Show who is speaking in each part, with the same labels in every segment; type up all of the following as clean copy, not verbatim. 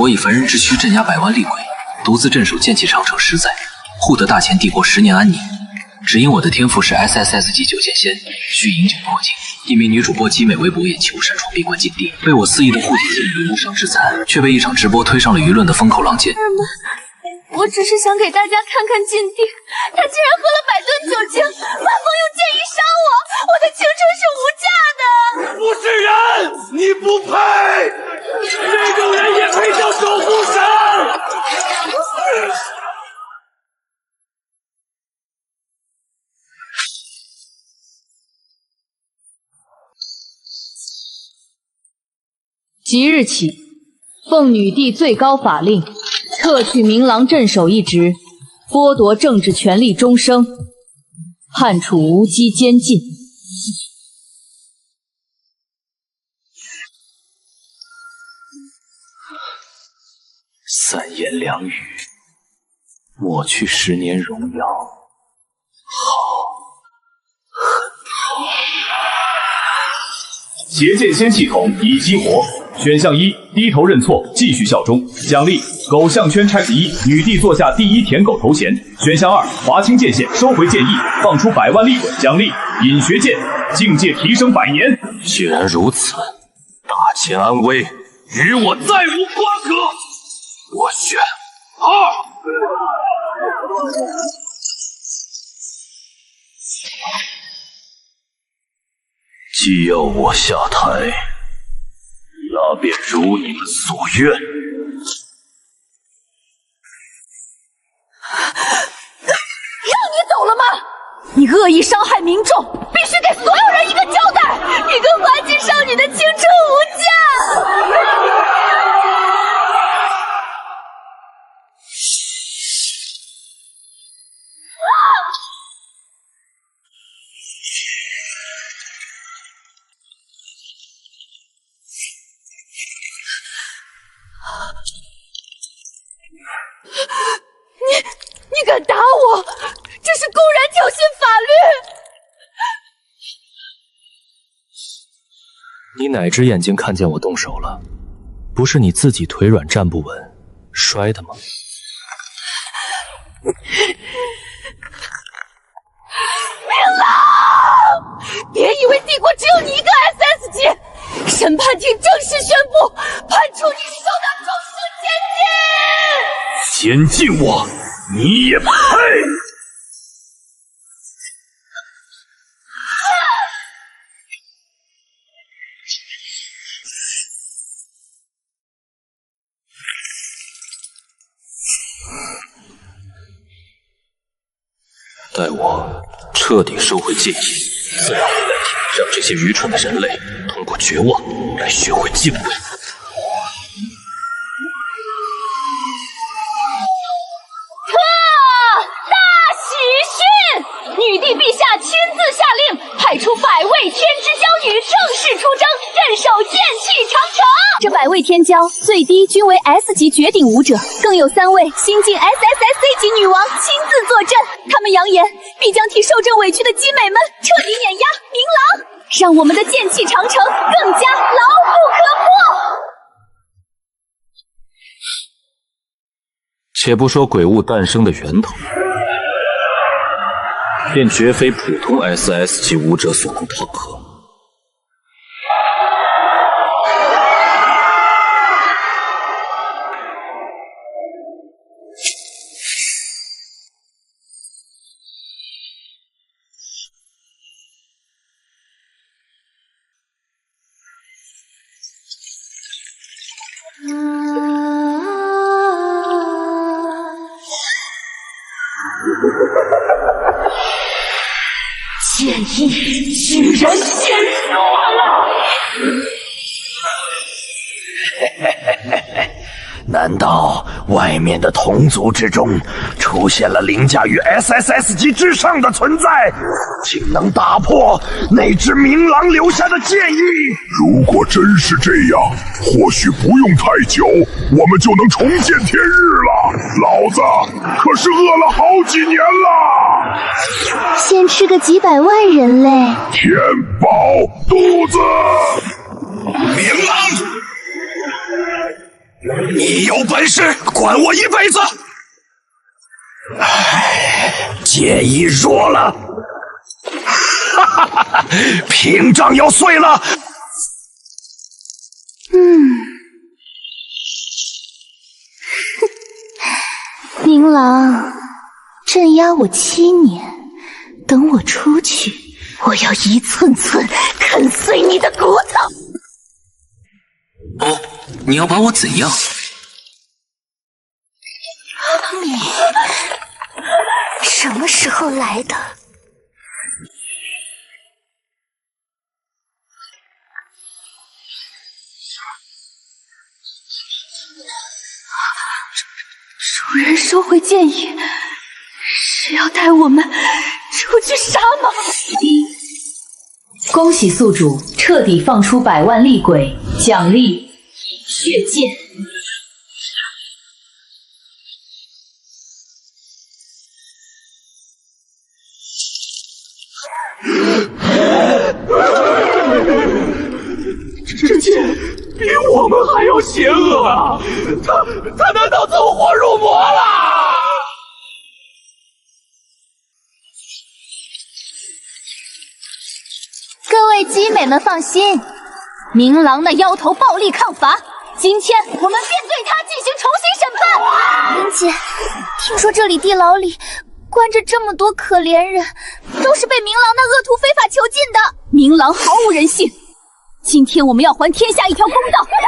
Speaker 1: 我以凡人之躯镇压百万厉鬼，独自镇守剑气长城10载，护得大前帝国10年安宁。只因我的天赋是 SSS 级9剑仙，需饮酒破境。一名女主播集美为博眼球，擅闯闭关禁地，被我肆意的护体剑雨无伤致残，却被一场直播推上了舆论的风口浪尖。
Speaker 2: 儿们，我只是想给大家看看禁地，他竟然喝了100吨酒精，反方用剑意伤我，我的青春是无价的。
Speaker 3: 不是人，你不配，这种人也配叫守护神？
Speaker 4: 即日起，奉女帝最高法令，撤去明郎镇守一职，剥夺政治权利终生，判处无期监禁。
Speaker 1: 三言两语，抹去10年荣耀。
Speaker 5: 邪剑仙系统已激活，选项1：低头认错，继续效忠。奖励：狗项圈拆子1，女帝坐下第1舔狗头衔。选项2：划清界限，收回剑意，放出百万厉鬼。奖励：隐学剑，境界提升100年。
Speaker 1: 既然如此，大前安危与我再无瓜葛。我选2。既要我下台，那便如你们所愿。
Speaker 2: 让你走了吗？你恶意伤害民众，必须给所有人一个交代！一个花季少女的青春无价！你敢打我，这是公然挑衅法律！
Speaker 1: 你哪只眼睛看见我动手了？不是你自己腿软站不稳摔的吗？
Speaker 2: 明郎，别以为帝国只有你一个 SS 级！审判庭正式宣布，判处你受到终身监禁！
Speaker 5: 监禁我，你也配？
Speaker 1: 待我彻底收回戒意，自然会代替让这些愚蠢的人类通过绝望来学会敬畏。
Speaker 2: 女帝陛下亲自下令，派出100位天之骄女正式出征，镇守剑气长城。这100位天骄最低均为 S 级绝顶武者，更有3位新晋 SSSC 级女王亲自坐镇。他们扬言必将替受这委屈的姬美们彻底碾压明郎，让我们的剑气长城更加牢不可破。
Speaker 1: 且不说鬼物诞生的源头，便绝非普通 SS 级武者所能趟合。
Speaker 2: 剑意居然显出了！
Speaker 3: 难道外面的同族之中出现了凌驾于 SSS 级之上的存在，竟能打破那只明郎留下的剑意？
Speaker 6: 如果真是这样，或许不用太久，我们就能重见天日了。老子可是饿了好几年了，
Speaker 2: 先吃个几百万人类，
Speaker 6: 填饱肚子。
Speaker 3: 明郎，你有本事管我一辈子！唉，剑意弱了，哈哈哈哈！屏障要碎了。
Speaker 2: 明郎，镇压我7年，等我出去，我要一寸寸啃碎你的骨头。
Speaker 1: 哦，你要把我怎样？
Speaker 2: 什么时候来的？主人收回剑意，是要带我们出去杀吗？
Speaker 4: 恭喜宿主彻底放出100万厉鬼，奖励血剑。
Speaker 3: 这剑比我们还要邪恶啊！他难道走火入魔了？
Speaker 2: 各位姬美们放心，明郎那妖头暴力抗伐，今天我们便对他进行重新审判。林姐，听说这里地牢里关着这么多可怜人，都是被明郎那恶徒非法囚禁的。明郎毫无人性，今天我们要还天下一条公道！开门！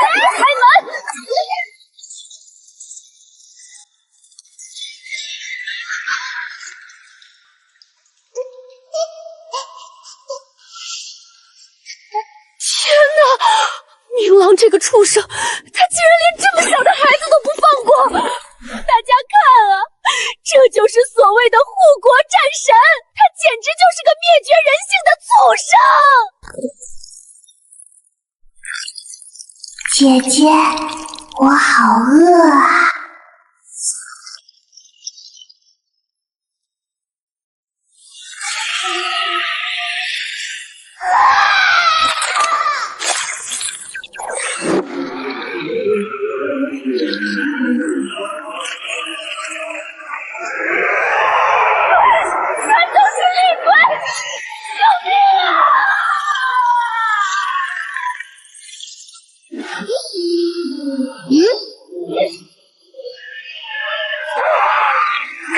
Speaker 2: 天哪！明郎这个畜生，他竟然连这么小的孩子都不放过！大家看啊，这就是所谓的护国战神，他简直就是个灭绝人性的畜生！姐姐，我好饿啊！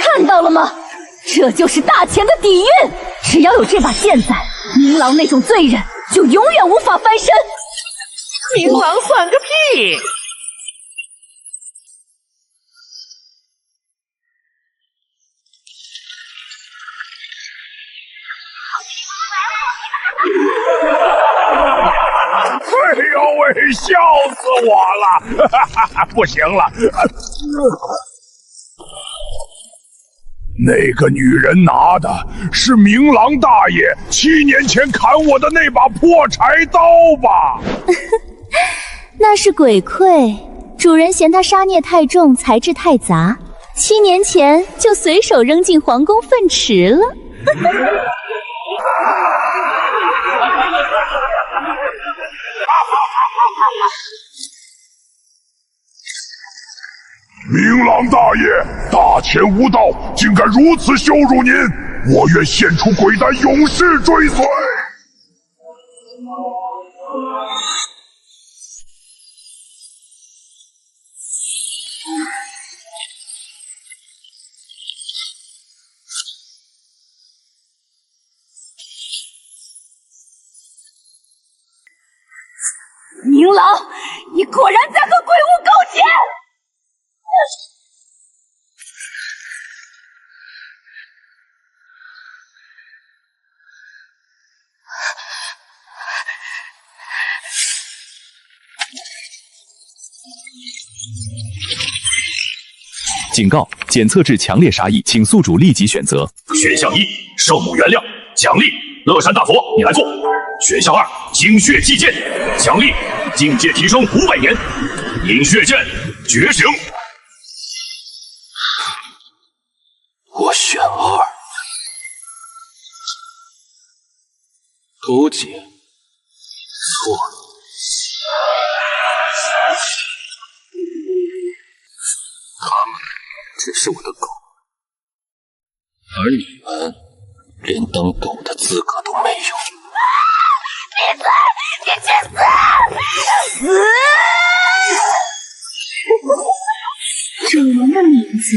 Speaker 2: 看到了吗？这就是大钱的底蕴！只要有这把剑在，明郎那种罪人就永远无法翻身。
Speaker 7: 明郎算个屁！
Speaker 6: 哎呦喂，笑死我了！哈哈哈，不行了。那个女人拿的是明郎大爷7年前砍我的那把破柴刀吧？
Speaker 2: 那是鬼魁，主人嫌他杀孽太重，材质太杂，7年前就随手扔进皇宫粪池了。
Speaker 6: 明郎大爷，大钱无道，竟敢如此羞辱您！我愿献出鬼丹，永世追随。
Speaker 2: 明郎，你果然在和鬼物勾结！
Speaker 5: 警告：检测至强烈杀意，请宿主立即选择。选项1：圣母原谅，奖励乐山大佛，你来做。选项2：精血祭剑，奖励境界提升500年。饮血剑，觉醒。
Speaker 1: 我选2。勾结，错。只是我的狗，而你们连当狗的资格都没有。
Speaker 2: 闭嘴！你去死！主人的名字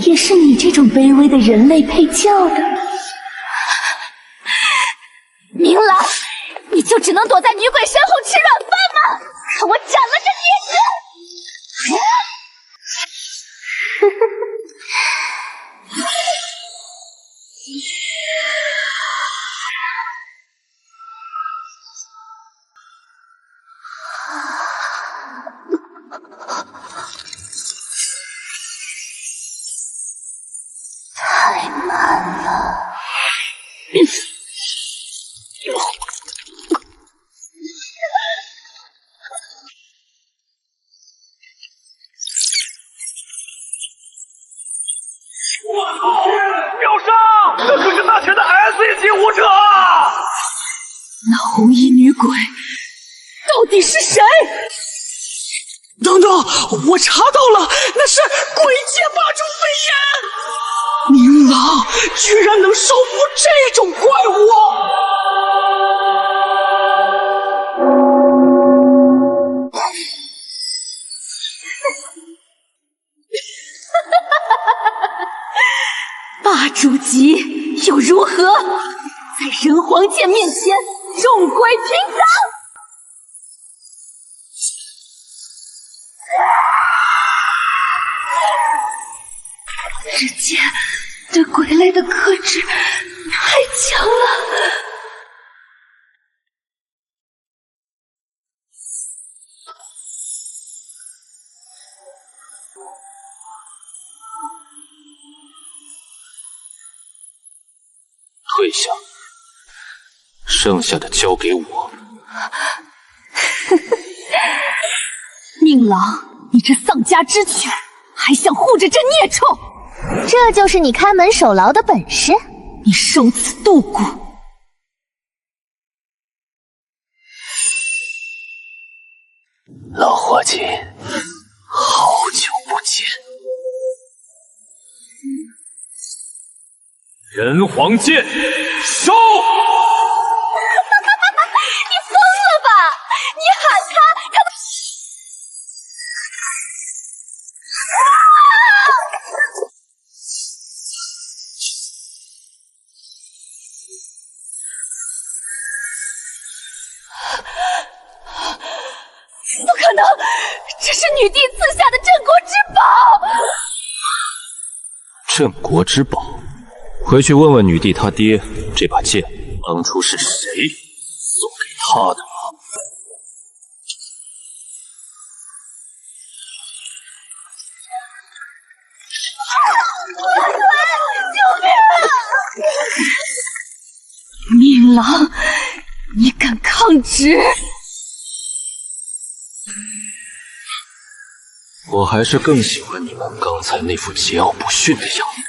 Speaker 2: 也是你这种卑微的人类配叫的。明郎，你就只能躲在女鬼身后吃软饭吗？看我斩了这孽子！太慢了。
Speaker 3: 秒杀！这可是大前的 S 级武者啊！
Speaker 2: 那红衣女鬼到底是谁？
Speaker 8: 等等，我查到了，那是鬼界霸主飞檐！明郎居然能收服这种怪物！
Speaker 2: 霸主级又如何？在人皇剑面前，众鬼平等。日间对鬼类的克制太强了。
Speaker 1: 退下，剩下的交给我。
Speaker 2: 宁郎，你这丧家之犬，还想护着这孽畜？
Speaker 9: 这就是你看门守牢的本事？
Speaker 2: 你受此杜骨！
Speaker 1: 老伙计，好久不见。人皇剑，收！
Speaker 2: 你疯了吧？你喊他都……不可能！这是女帝赐下的镇国之宝！
Speaker 1: 镇国之宝，回去问问女帝她爹，这把剑当初是谁送给她的？
Speaker 2: 明郎，你敢抗旨？
Speaker 1: 我还是更喜欢你们刚才那副桀骜不驯的样子。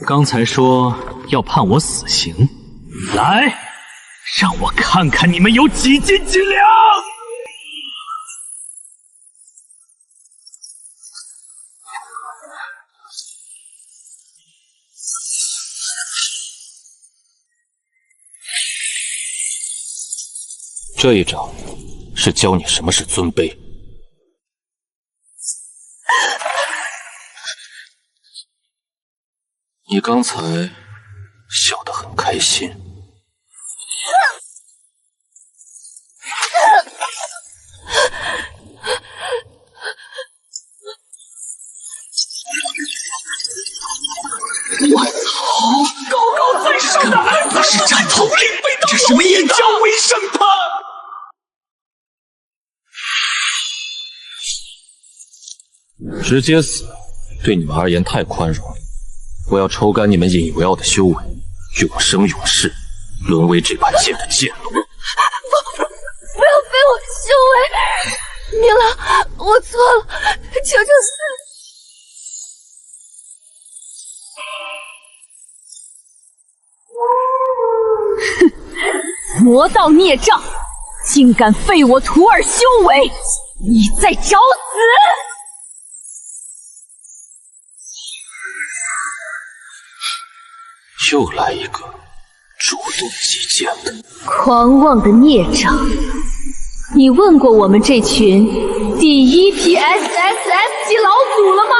Speaker 8: 刚才说要判我死刑，来，让我看看你们有几斤几两！
Speaker 1: 这一掌是教你什么是尊卑。你刚才笑得很开心。
Speaker 8: 我操！高高在上的安不是战头领被当这什么也叫为审判？
Speaker 1: 直接死，对你们而言太宽容了。我要抽干你们引诱的修为，永生永世，沦为这把剑的剑奴。
Speaker 2: 不要废我修为！明郎，我错了，求求死！
Speaker 4: 哼，魔道孽障，竟敢废我徒儿修为，你在找死！
Speaker 1: 又来一个主动击剑的
Speaker 4: 狂妄的孽障！你问过我们这群第一批 SSS 级老祖了吗？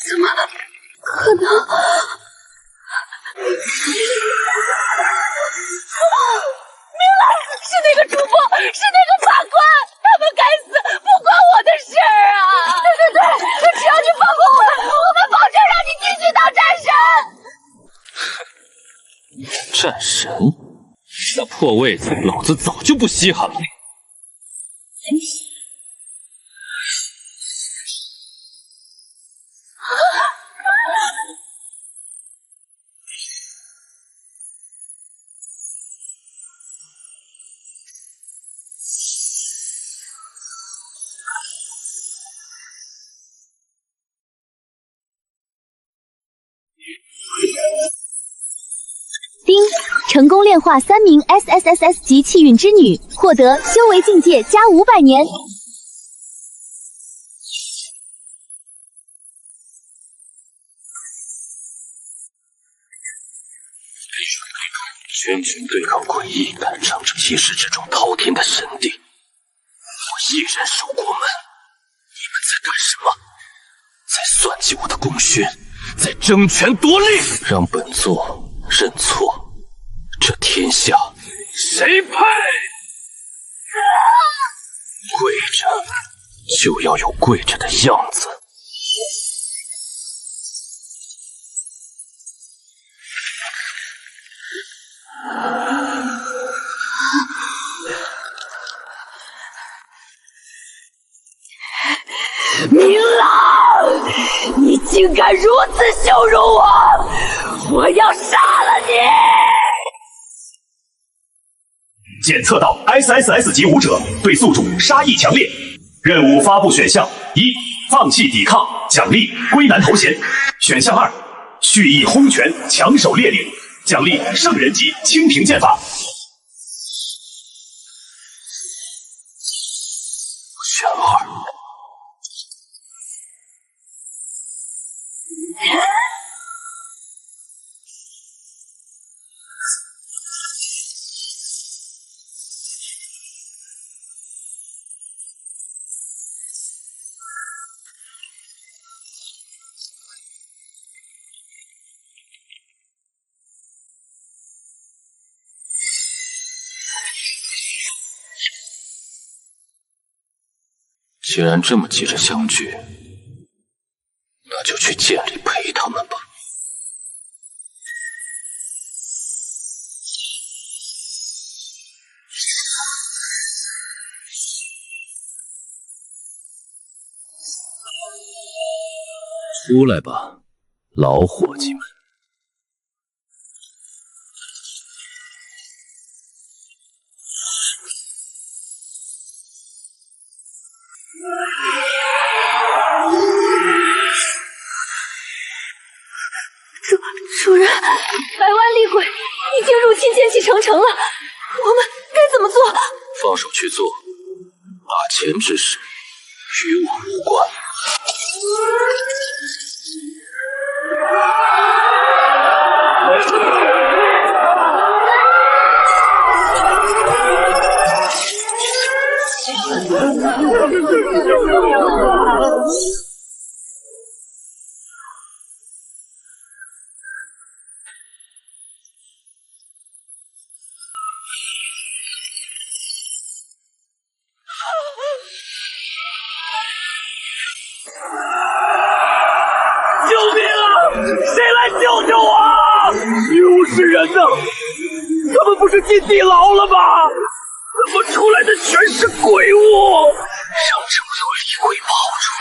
Speaker 2: 怎么可能？明兰是那个主播，是那个法官，他们该死，不关我的事啊！对，只要你放过我们，我们保证让你继续当战神。
Speaker 1: 战神？那破位子，老子早就不稀罕了。
Speaker 9: 丁，成功炼化3名 SSS 级气运之女，获得修为境界加500年。
Speaker 1: 全群对抗诡异，赶上这稀世之中滔天的神帝，我一人守国门，你们在干什么？在算计我的功勋，在争权夺利，让本座认错，这天下谁配？跪着就要有跪着的样子。
Speaker 2: 明朗，你竟敢如此羞辱我！我要杀了你！
Speaker 5: 检测到 SSS 级武者对宿主杀意强烈。任务发布选项：一、放弃抵抗，奖励龟男头衔；选项二、蓄意轰拳，强手烈领，奖励圣人级清平剑法。
Speaker 1: 选二。既然这么急着相聚，那就去剑里陪他们吧。出来吧，老伙计们。
Speaker 2: 主人，百万厉鬼已经入侵剑气长城了，我们该怎么做？
Speaker 1: 放手去做，把钱之事与我无关。
Speaker 8: 救命啊！谁来救救我！女巫是人呢？他们不是进地牢了吗？怎么出来的全是鬼物？
Speaker 1: 让这么多厉鬼跑出来，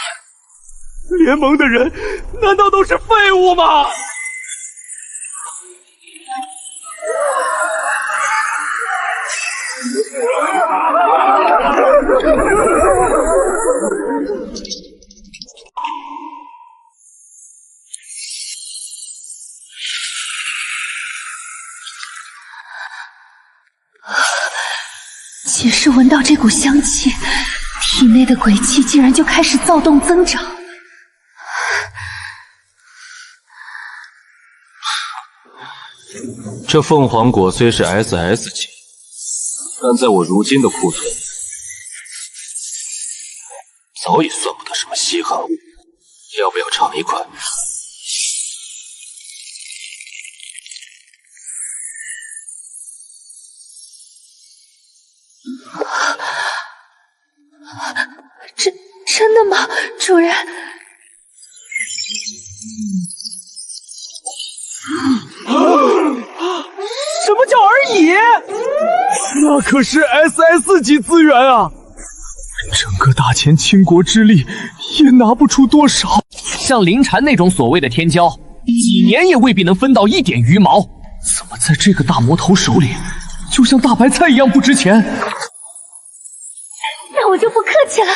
Speaker 8: 联盟的人难道都是废物吗？
Speaker 2: 解释闻到这股香气，体内的鬼气竟然就开始躁动增长。
Speaker 1: 这凤凰果虽是 SS 级，但在我如今的库存，早已算不得什么稀罕物。要不要尝一块？
Speaker 2: 真的吗，主人？
Speaker 8: 什么叫而已？那可是 SS 级资源啊！整个大前倾国之力也拿不出多少。
Speaker 10: 像灵蝉那种所谓的天骄，几年也未必能分到一点鱼毛。
Speaker 8: 怎么在这个大魔头手里，就像大白菜一样不值钱？
Speaker 2: 那我就不客气了。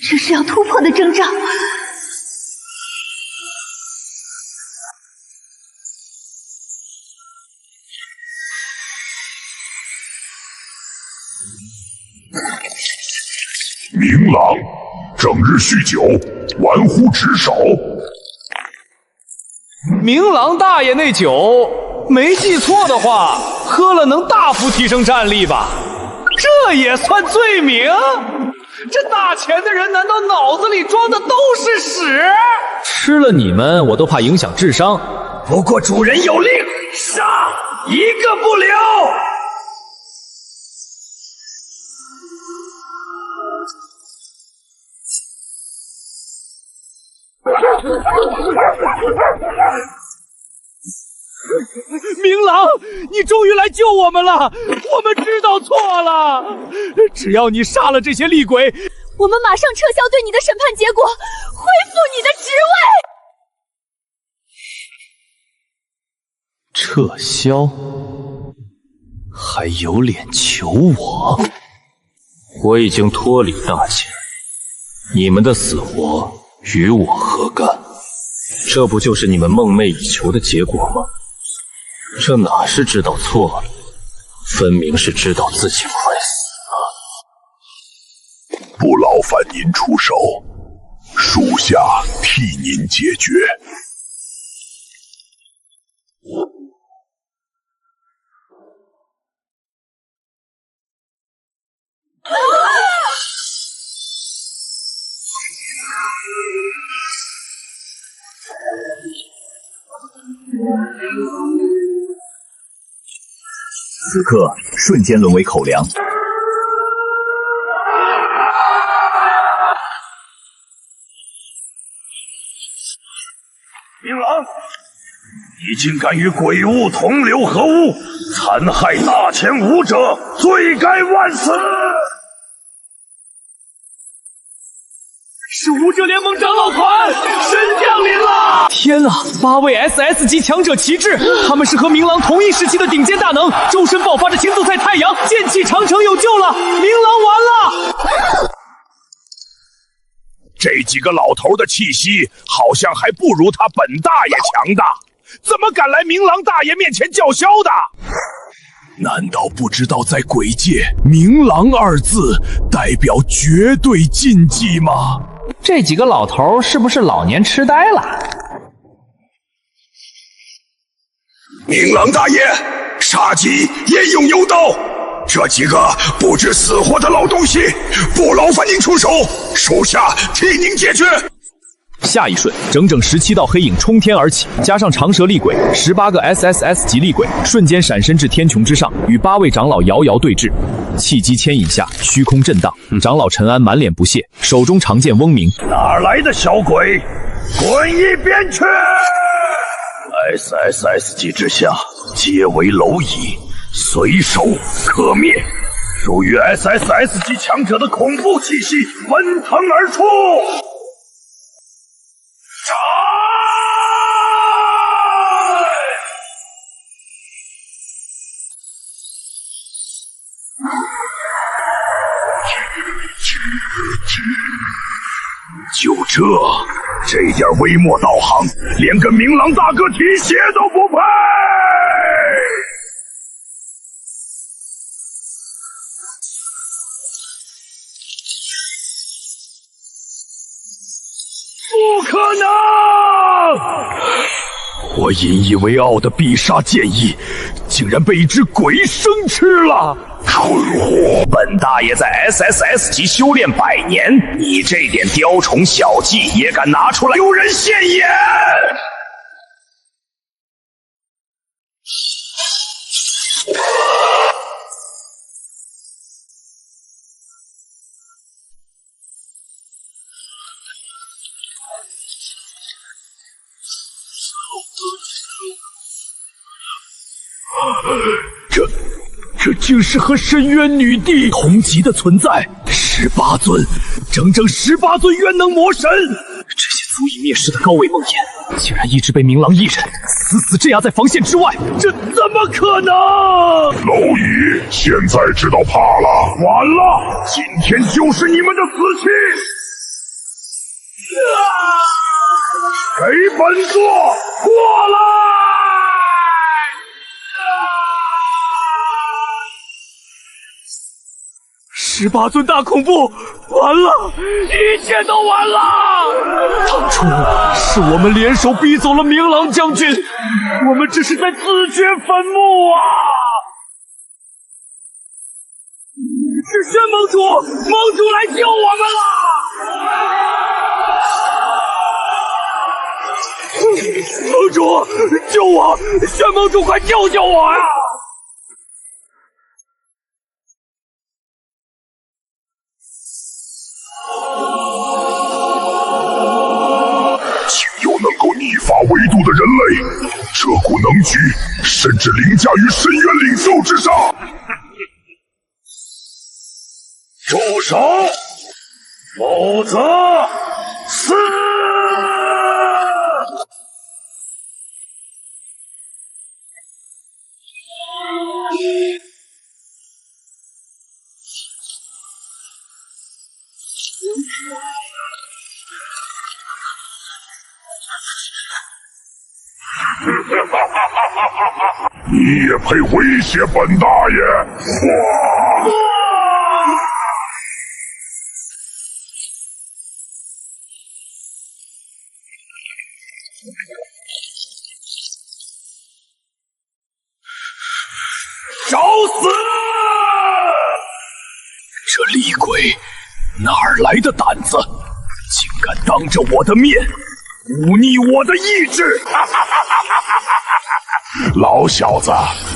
Speaker 2: 这是要突破的征兆。
Speaker 6: 明朗，整日酗酒，玩忽职守。
Speaker 8: 明郎大爷那酒，没记错的话，喝了能大幅提升战力吧？这也算罪名？这大钱的人难道脑子里装的都是屎？
Speaker 10: 吃了你们，我都怕影响智商。
Speaker 3: 不过主人有令，杀一个不留。
Speaker 8: 明郎，你终于来救我们了！我们知道错了。只要你杀了这些厉鬼，
Speaker 2: 我们马上撤销对你的审判结果，恢复你的职位。
Speaker 8: 撤销？还有脸求我？
Speaker 1: 我已经脱离大钱，你们的死活与我何干？这不就是你们梦寐以求的结果吗？这哪是知道错了，分明是知道自己快死了。
Speaker 6: 不劳烦您出手，属下替您解决。
Speaker 5: 此刻瞬间沦为口粮。
Speaker 3: 明郎，你竟敢与鬼物同流合污，残害大前武者，罪该万死！
Speaker 8: 是武者联盟长老团，神降临了！天啊，8位 SS 级强者齐至，他们是和明郎同一时期的顶尖大能，周身爆发着情窦菜太阳，剑气长城有救了！明郎完了！
Speaker 6: 这几个老头的气息好像还不如他本大爷强大，怎么敢来明郎大爷面前叫嚣的？难道不知道在鬼界“明郎”二字代表绝对禁忌吗？
Speaker 10: 这几个老头是不是老年痴呆了？
Speaker 6: 明郎大爷，杀鸡焉用牛刀？这几个不知死活的老东西，不劳烦您出手，属下替您解决。
Speaker 5: 下一瞬，整整17道黑影冲天而起，加上长蛇厉鬼，18个 SSS 级厉鬼瞬间闪身至天穹之上，与8位长老遥遥对峙。气机牵引下，虚空震荡，长老陈安满脸不屑，手中长剑嗡鸣。
Speaker 3: 哪来的小鬼，滚一边去！SSS 级之下，皆为蝼蚁，
Speaker 6: 随手可灭。属于 SSS 级强者的恐怖气息奔腾而出。就这点微末道行，连个明朗大个体血都不配！不可能！我引以为傲的必杀剑意，竟然被一只鬼生吃了！蠢货！本大爷在 SSS 级修炼100年，你这点雕虫小技也敢拿出来丢人现眼？这竟是和深渊女帝同级的存在，18尊，整整18尊渊能魔神！
Speaker 8: 这些足以灭世的高位梦魇，竟然一直被明朗一人死镇压在防线之外，
Speaker 6: 这怎么可能？蝼蚁，现在知道怕了，晚了，今天就是你们的死期！给本座过来！18
Speaker 8: 尊大恐怖，完了，一切都完了！当初是我们联手逼走了明朗将军，我们这是在自掘坟墓啊！是轩盟主来救我们了！盟主，救我！轩盟主，快救救我呀！
Speaker 6: 能够逆法为度的人类，这股能举甚至凌驾于深渊领袖之上。住手，否则死！你也配威胁本大爷？找死！这厉鬼哪儿来的胆子，竟敢当着我的面忤逆我的意志！老小子，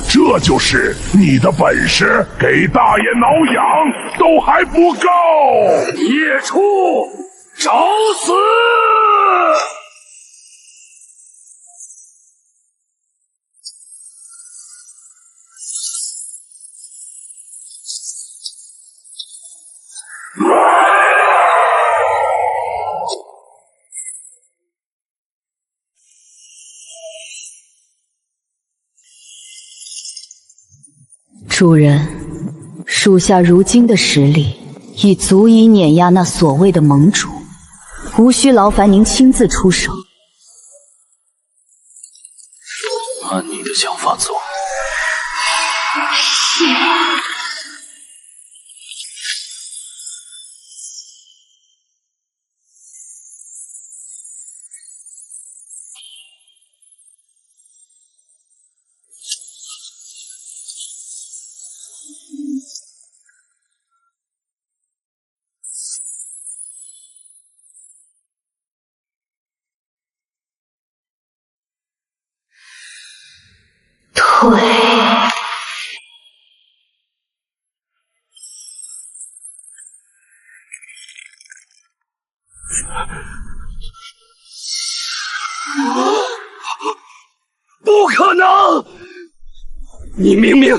Speaker 6: 这就是你的本事？给大爷挠痒都还不够！孽畜，找死！
Speaker 4: 主人，属下如今的实力已足以碾压那所谓的盟主，无需劳烦您亲自出手。
Speaker 1: 按你的想法做。
Speaker 2: 是。腿。
Speaker 6: 不可能！你明明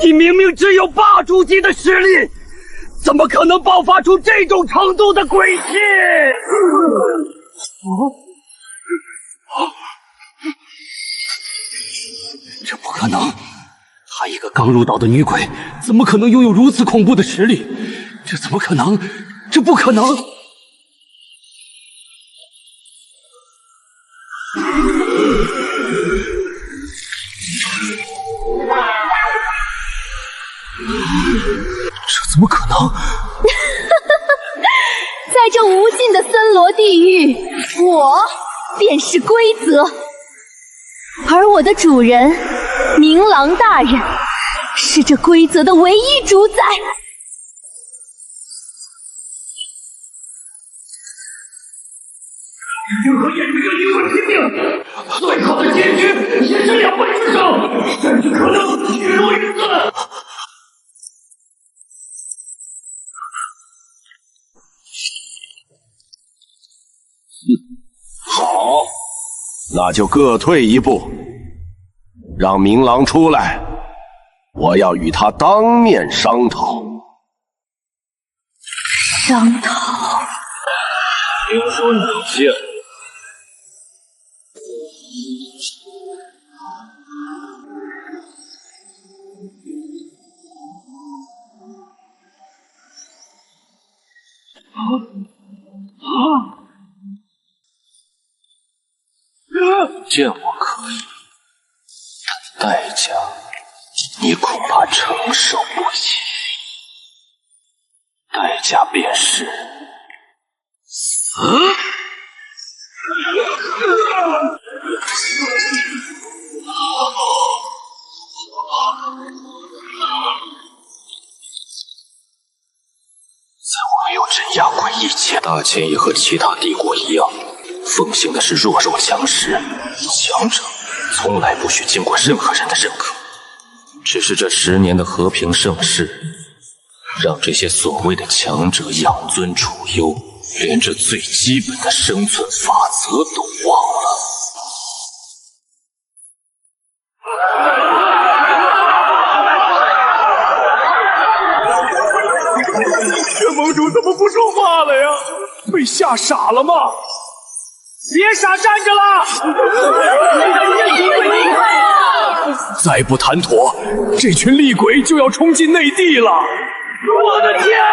Speaker 3: 你明明只有霸主级的实力，怎么可能爆发出这种程度的诡计？
Speaker 8: 这不可能！她一个刚入岛的女鬼，怎么可能拥有如此恐怖的实力？这怎么可能？这不可能！这怎么可能？
Speaker 2: 在这无尽的森罗地狱，我便是规则，而我的主人明郎大人是这规则的唯一主宰。
Speaker 3: 任何演出的灵魂拼命，最后的结局也是两败俱伤，甚至可能血落于此。
Speaker 6: 好，那就各退一步，让明郎出来，我要与他当面商讨。
Speaker 2: 商讨？
Speaker 1: 听说你见了。见我可以，但代价你恐怕承受不起。代价便是死。在我没有镇压鬼以前，大千也和其他帝国一样，奉行的是弱肉强食，强者从来不许经过任何人的认可。只是这10年的和平盛世，让这些所谓的强者养尊处优，连这最基本的生存法则都忘了。
Speaker 5: 这盟主怎么不说话了呀？被吓傻了吗？别傻站着了！再不谈妥，这群厉鬼就要冲进内地了！我的天啊！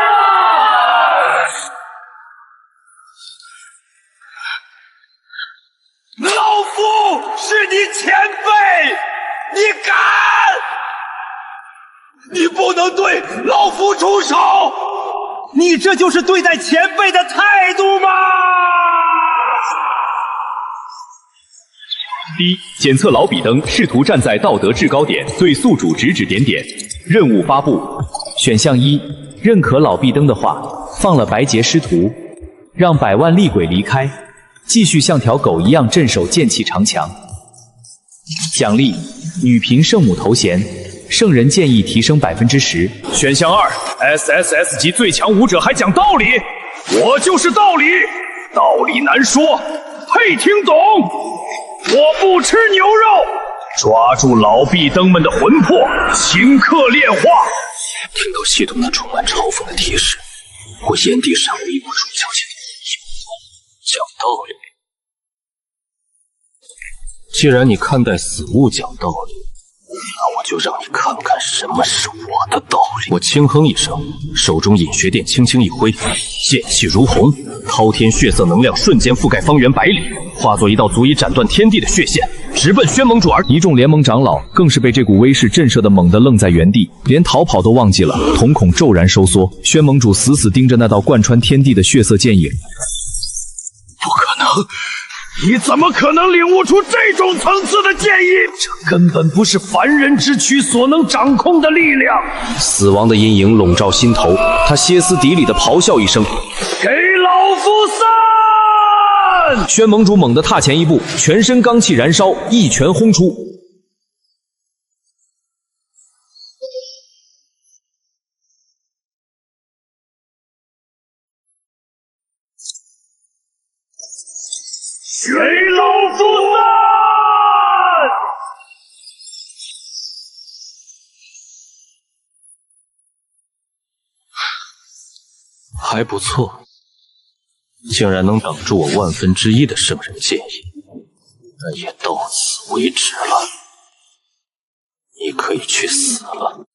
Speaker 3: 老夫是你前辈，你敢？你不能对老夫出手！你这就是对待前辈的态度吗？
Speaker 5: 第一，检测老比登试图站在道德制高点，对宿主指指点点。任务发布：选项1，认可老比登的话，放了白劫师徒，让100万厉鬼离开，继续像条狗一样镇守剑气长墙。奖励：女频圣母头衔，圣人建议提升10%。选项2 ，SSS 级最强武者还讲道理，我就是道理，道理难说，配听懂。我不吃牛肉，抓住老壁灯们的魂魄，顷刻炼化。
Speaker 1: 听到系统那充满嘲讽的提示，我眼底闪过一抹出矫情的讲道理。既然你看待死物讲道理，那我就让你看看什么是我的道理。我轻哼一声，手中隐血殿轻轻一挥，剑气如虹，滔天血色能量瞬间覆盖方圆100里，化作一道足以斩断天地的血线，直奔宣盟主而。一众联盟长老更是被这股威势震慑的猛地愣在原地，连逃跑都忘记了，瞳孔骤然收缩。宣盟主死死盯着那道贯穿天地的血色剑影。
Speaker 3: 不可能！你怎么可能领悟出这种层次的剑意？这根本不是凡人之躯所能掌控的力量。
Speaker 1: 死亡的阴影笼罩心头，他歇斯底里地咆哮一声：“
Speaker 3: 给老夫散！”
Speaker 5: 宣盟主猛地踏前一步，全身罡气燃烧，一拳轰出。
Speaker 3: 给老夫散！
Speaker 1: 还不错，竟然能挡住我1/1000的圣人剑意，但也到此为止了。你可以去死了。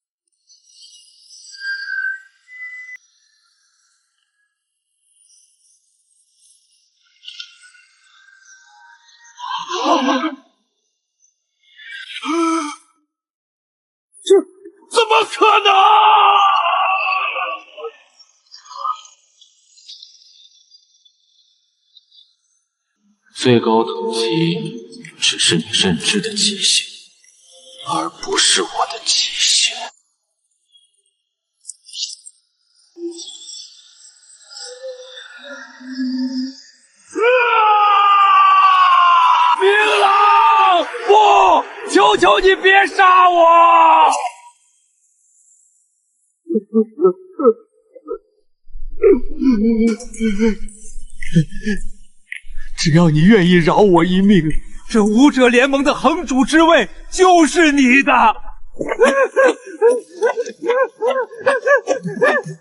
Speaker 6: 怎么可能？
Speaker 1: 最高等级只是你认知的极限，而不是我的极限。
Speaker 6: 明朗，不，求求你别杀我！
Speaker 8: 只要你愿意饶我一命，这武者联盟的盟主之位就是你的。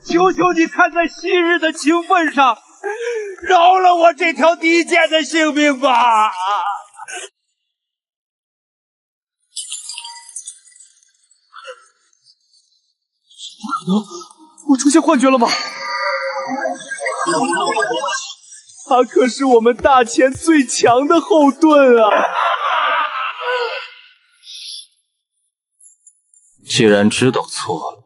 Speaker 8: 求求你看在昔日的情分上，饶了我这条低贱的性命吧！不可能，我出现幻觉了吗？他可是我们大前最强的后盾啊！
Speaker 1: 既然知道错了，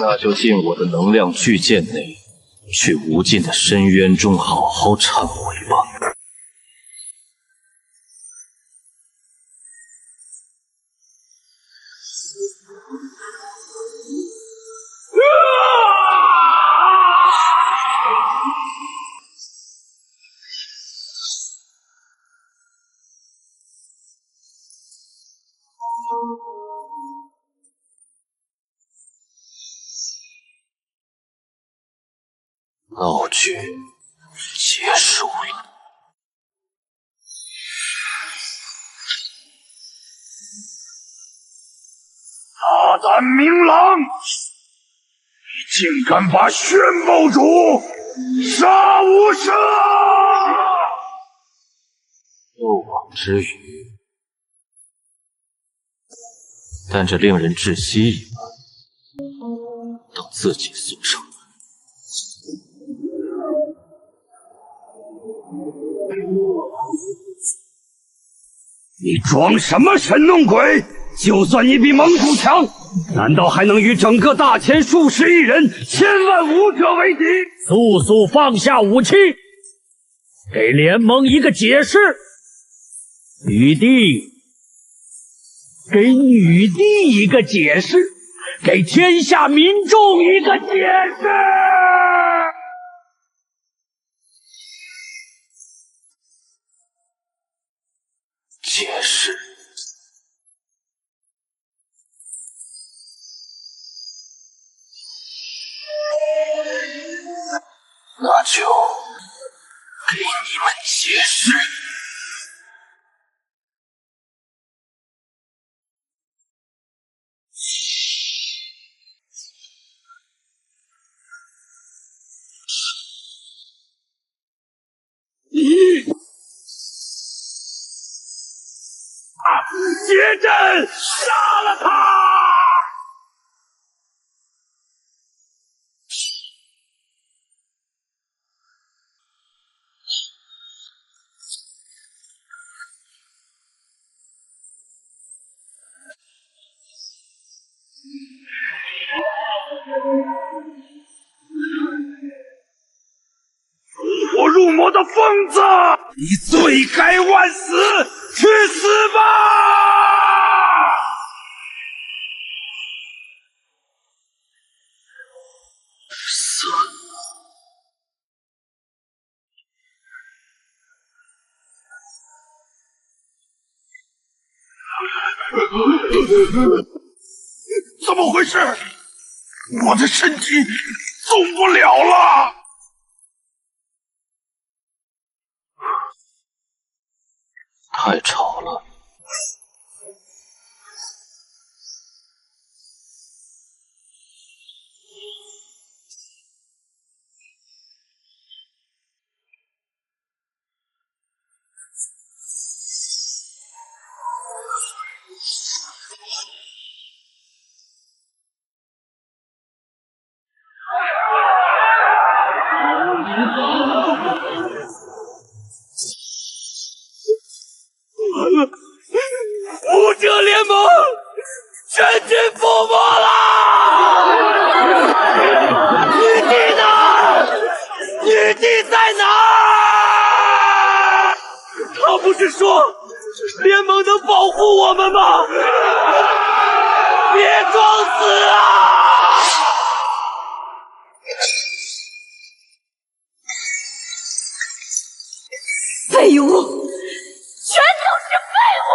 Speaker 1: 那就进我的能量巨剑内，去无尽的深渊中好好忏悔吧。闹剧结束了。
Speaker 3: 大胆明朗！你竟敢把宣报主杀无赦！
Speaker 1: 漏网之鱼，但这令人窒息一般。等自己送上门。
Speaker 3: 你装什么神弄鬼？就算你比盟主强，难道还能与整个大千数十亿人、千万武者为敌？速速放下武器，给联盟一个解释！女帝，给女帝一个解释，给天下民众一个解释！
Speaker 1: 解释。那就给你们解释。
Speaker 3: 结阵，杀了他！走火入魔的疯子，你罪该万死！去死吧！
Speaker 1: 死！
Speaker 6: 怎么回事？我的身体动不了了！
Speaker 1: 太吵了。
Speaker 8: 武者联盟全军覆没了！女帝呢？女帝在哪儿？他不是说联盟能保护我们吗？别装死啊！
Speaker 2: 废物，全都是废物！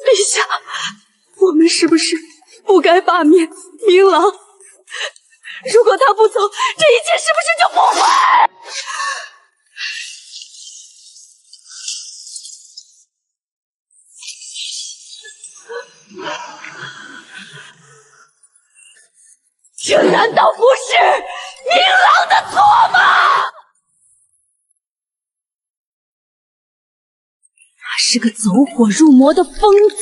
Speaker 2: 陛下，我们是不是不该罢免明郎？如果他不走，这一切是不是就不会？这难道不是明郎的错吗？他是个走火入魔的疯子，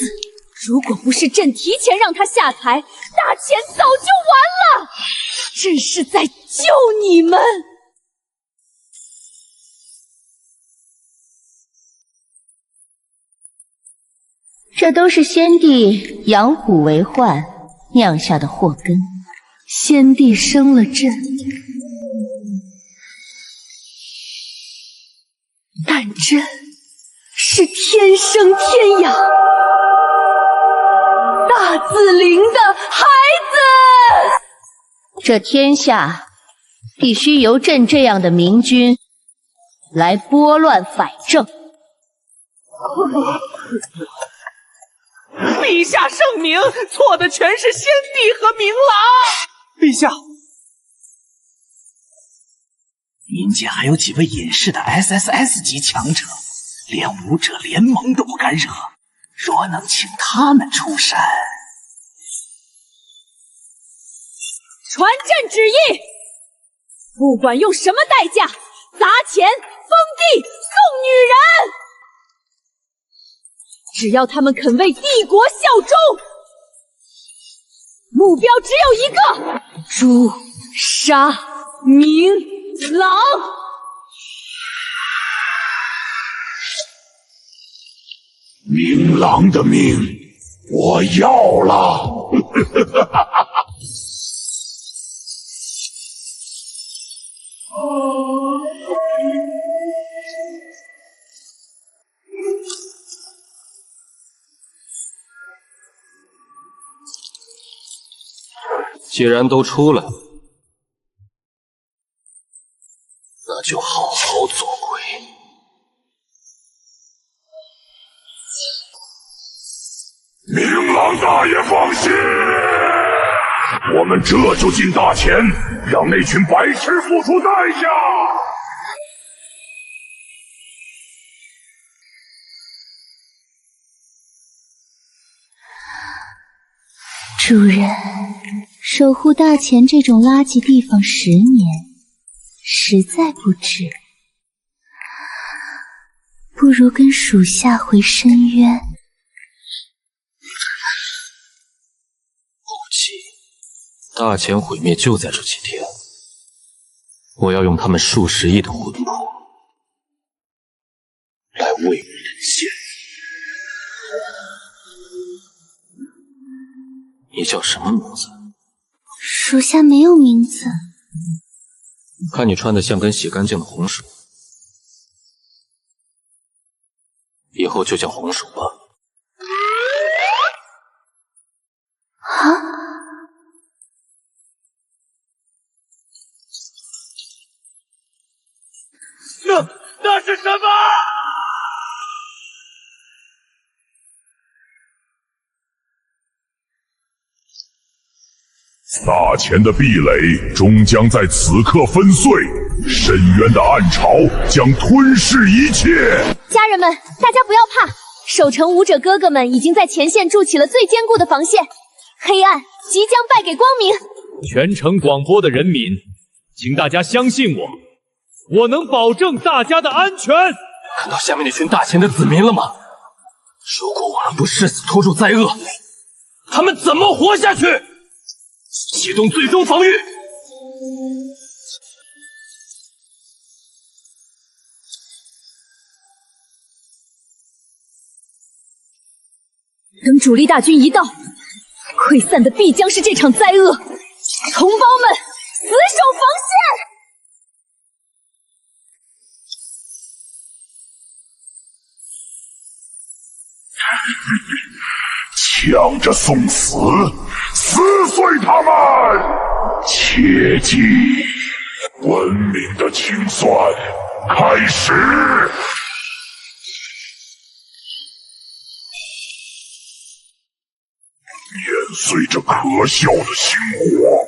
Speaker 2: 如果不是朕提前让他下台，大钱早就完了。朕是在救你们。
Speaker 4: 这都是先帝养虎为患酿下的祸根。先帝生了朕，
Speaker 2: 但朕是天生天养、大紫菱的孩子。
Speaker 4: 这天下必须由朕这样的明君来拨乱反正。
Speaker 8: 陛下圣明，错的全是先帝和明郎。
Speaker 11: 陛下，民间还有几位隐世的 SSS 级强者，连武者联盟都不敢惹。若能请他们出山，
Speaker 2: 传朕旨意，不管用什么代价，砸钱、封地、送女人，只要他们肯为帝国效忠，目标只有一个：诛杀明郎。
Speaker 6: 明郎的命，我要了。
Speaker 1: 既然都出来了，那就好好做鬼。
Speaker 6: 明郎大爷放心，我们这就进大钱，让那群白痴付出代价。
Speaker 9: 主人，守护大钱这种垃圾地方10年，实在不值，不如跟属下回深渊。
Speaker 1: 不急，大钱毁灭就在这几天，我要用他们数十亿的魂魄来为人献。你叫什么名字？
Speaker 9: 属下没有名字。
Speaker 1: 看你穿得像根洗干净的红薯，以后就叫红薯吧。
Speaker 9: 啊！
Speaker 8: 那是什么？
Speaker 6: 大钱的壁垒终将在此刻粉碎，深渊的暗潮将吞噬一切。
Speaker 2: 家人们，大家不要怕，守城武者哥哥们已经在前线筑起了最坚固的防线，黑暗即将败给光明。
Speaker 5: 全城广播的人民，请大家相信我，我能保证大家的安全。
Speaker 8: 看到下面那群大钱的子民了吗？如果我们不誓死拖住灾厄，他们怎么活下去？启动最终防御。
Speaker 2: 等主力大军一到，溃散的必将是这场灾厄。同胞们，死守防线！
Speaker 6: 抢着送死，撕碎他们！切记，文明的清算开始。碾碎这可笑的星火！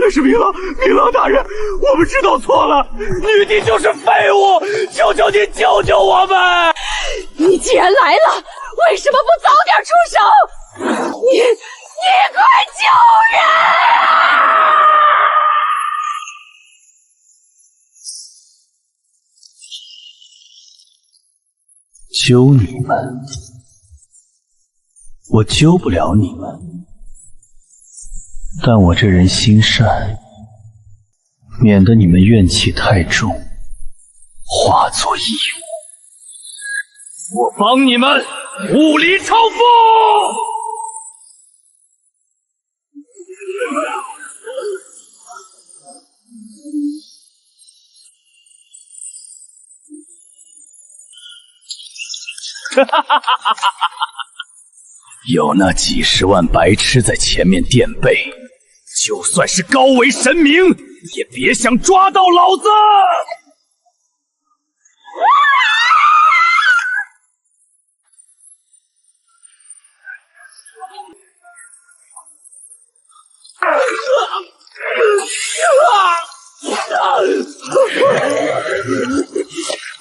Speaker 8: 那是明郎大人，我们知道错了，女帝就是废物，求求你救救我们！
Speaker 2: 你既然来了，为什么不早点出手？你快救人啊！
Speaker 3: 救你们？我救不了你们。但我这人心善，免得你们怨气太重，化作异物。
Speaker 8: 我帮你们物理超风！
Speaker 3: 有那几十万白痴在前面垫背，
Speaker 8: 就算是高维神明，也别想抓到老子！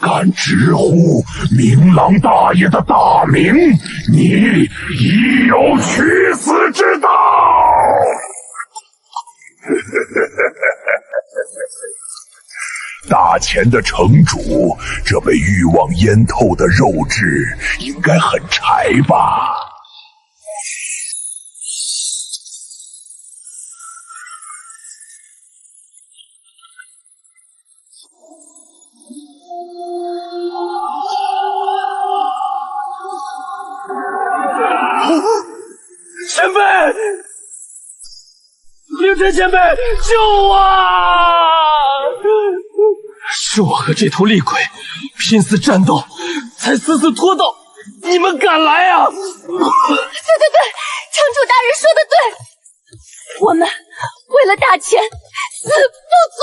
Speaker 6: 敢直呼明郎大爷的大名，你已有取死之道！大钱的城主，这被欲望淹透的肉质应该很柴吧？
Speaker 8: 前辈，凌晨前辈，救我！是我和这头厉鬼拼死战斗，才死死拖到你们赶来啊！对，
Speaker 2: 城主大人说的对，我们为了大钱死不足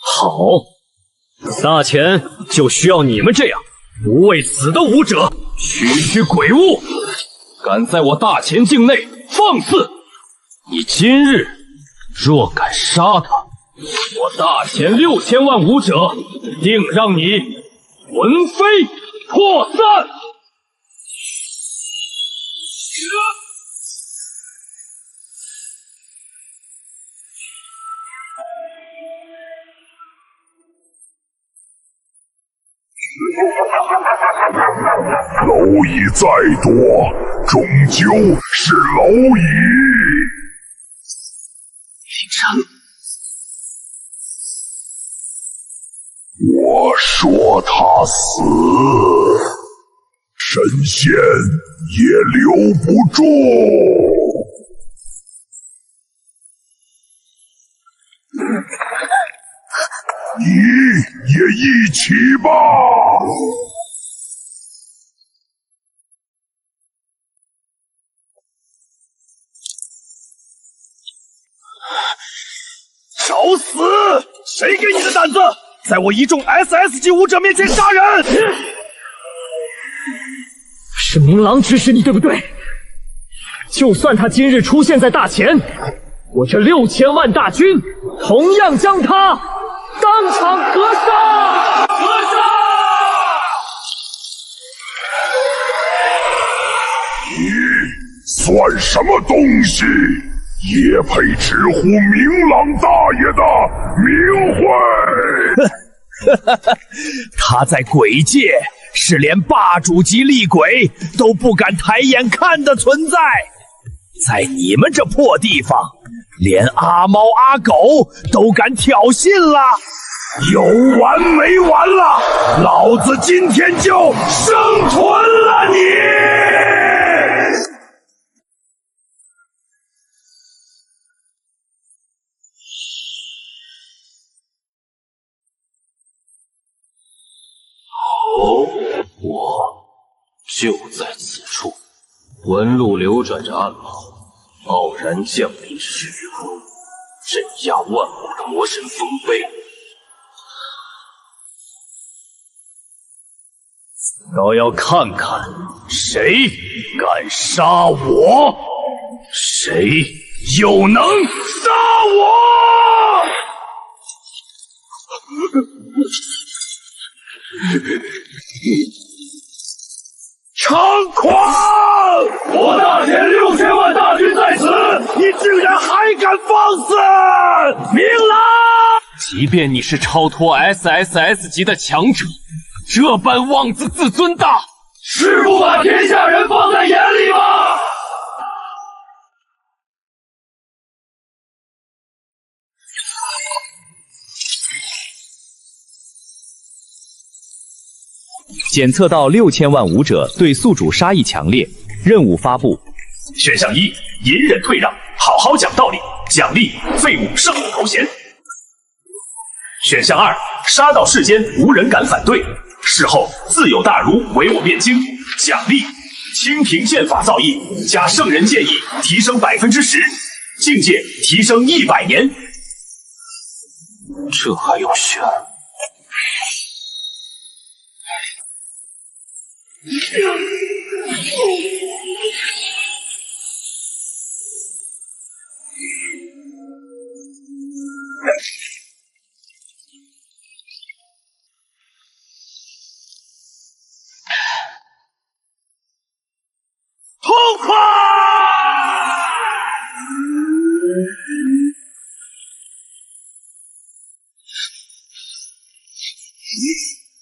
Speaker 8: 好，
Speaker 2: 惜。
Speaker 8: 大钱就需要你们这样不畏死的武者，区鬼物，敢在我大钱境内放肆！你今日若敢杀他，我大钱6000万武者定让你魂飞魄散！
Speaker 6: 蝼蚁再多，终究是蝼蚁。
Speaker 1: 林晨，
Speaker 6: 我说他死，神仙也留不住。你也一起吧。
Speaker 8: 找死！谁给你的胆子，在我一众 SS 级武者面前杀人？是明郎指使你，对不对？就算他今日出现在大前，我这6000万大军同样将他打当场格杀！格杀！
Speaker 6: 算什么东西？也配直呼明朗大爷的名讳？
Speaker 3: 他在鬼界是连霸主级厉鬼都不敢抬眼看的存在，在你们这破地方，连阿猫阿狗都敢挑衅了，有完没完了？老子今天就生吞了你！
Speaker 1: 我就在此处。纹路流转着暗号，傲然降临虚空，镇压万物的魔神丰碑。
Speaker 3: 倒要看看谁敢杀我，谁又能杀我！猖狂！我大田6000万大军在此，你竟然还敢放肆！明朗！
Speaker 10: 即便你是超脱 SSS 级的强者，这般妄自自尊的，
Speaker 3: 是不把天下人放在眼里吗？
Speaker 5: 检测到6000万武者对宿主杀意强烈，任务发布。选项1：隐忍退让，好好讲道理，奖励废物圣母头衔。选项2：杀到世间无人敢反对，事后自有大儒为我辩经，奖励清平剑法造诣加圣人剑意提升10%，境界提升100年。
Speaker 1: 这还用选？
Speaker 3: 痛快！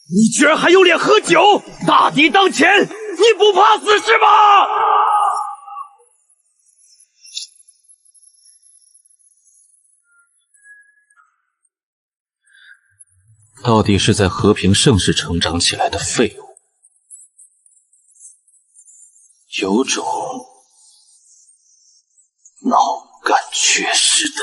Speaker 3: 你居然还有脸喝酒！大敌当前，你不怕死是吗？
Speaker 1: 到底是在和平盛世成长起来的废物，有种脑干缺失的。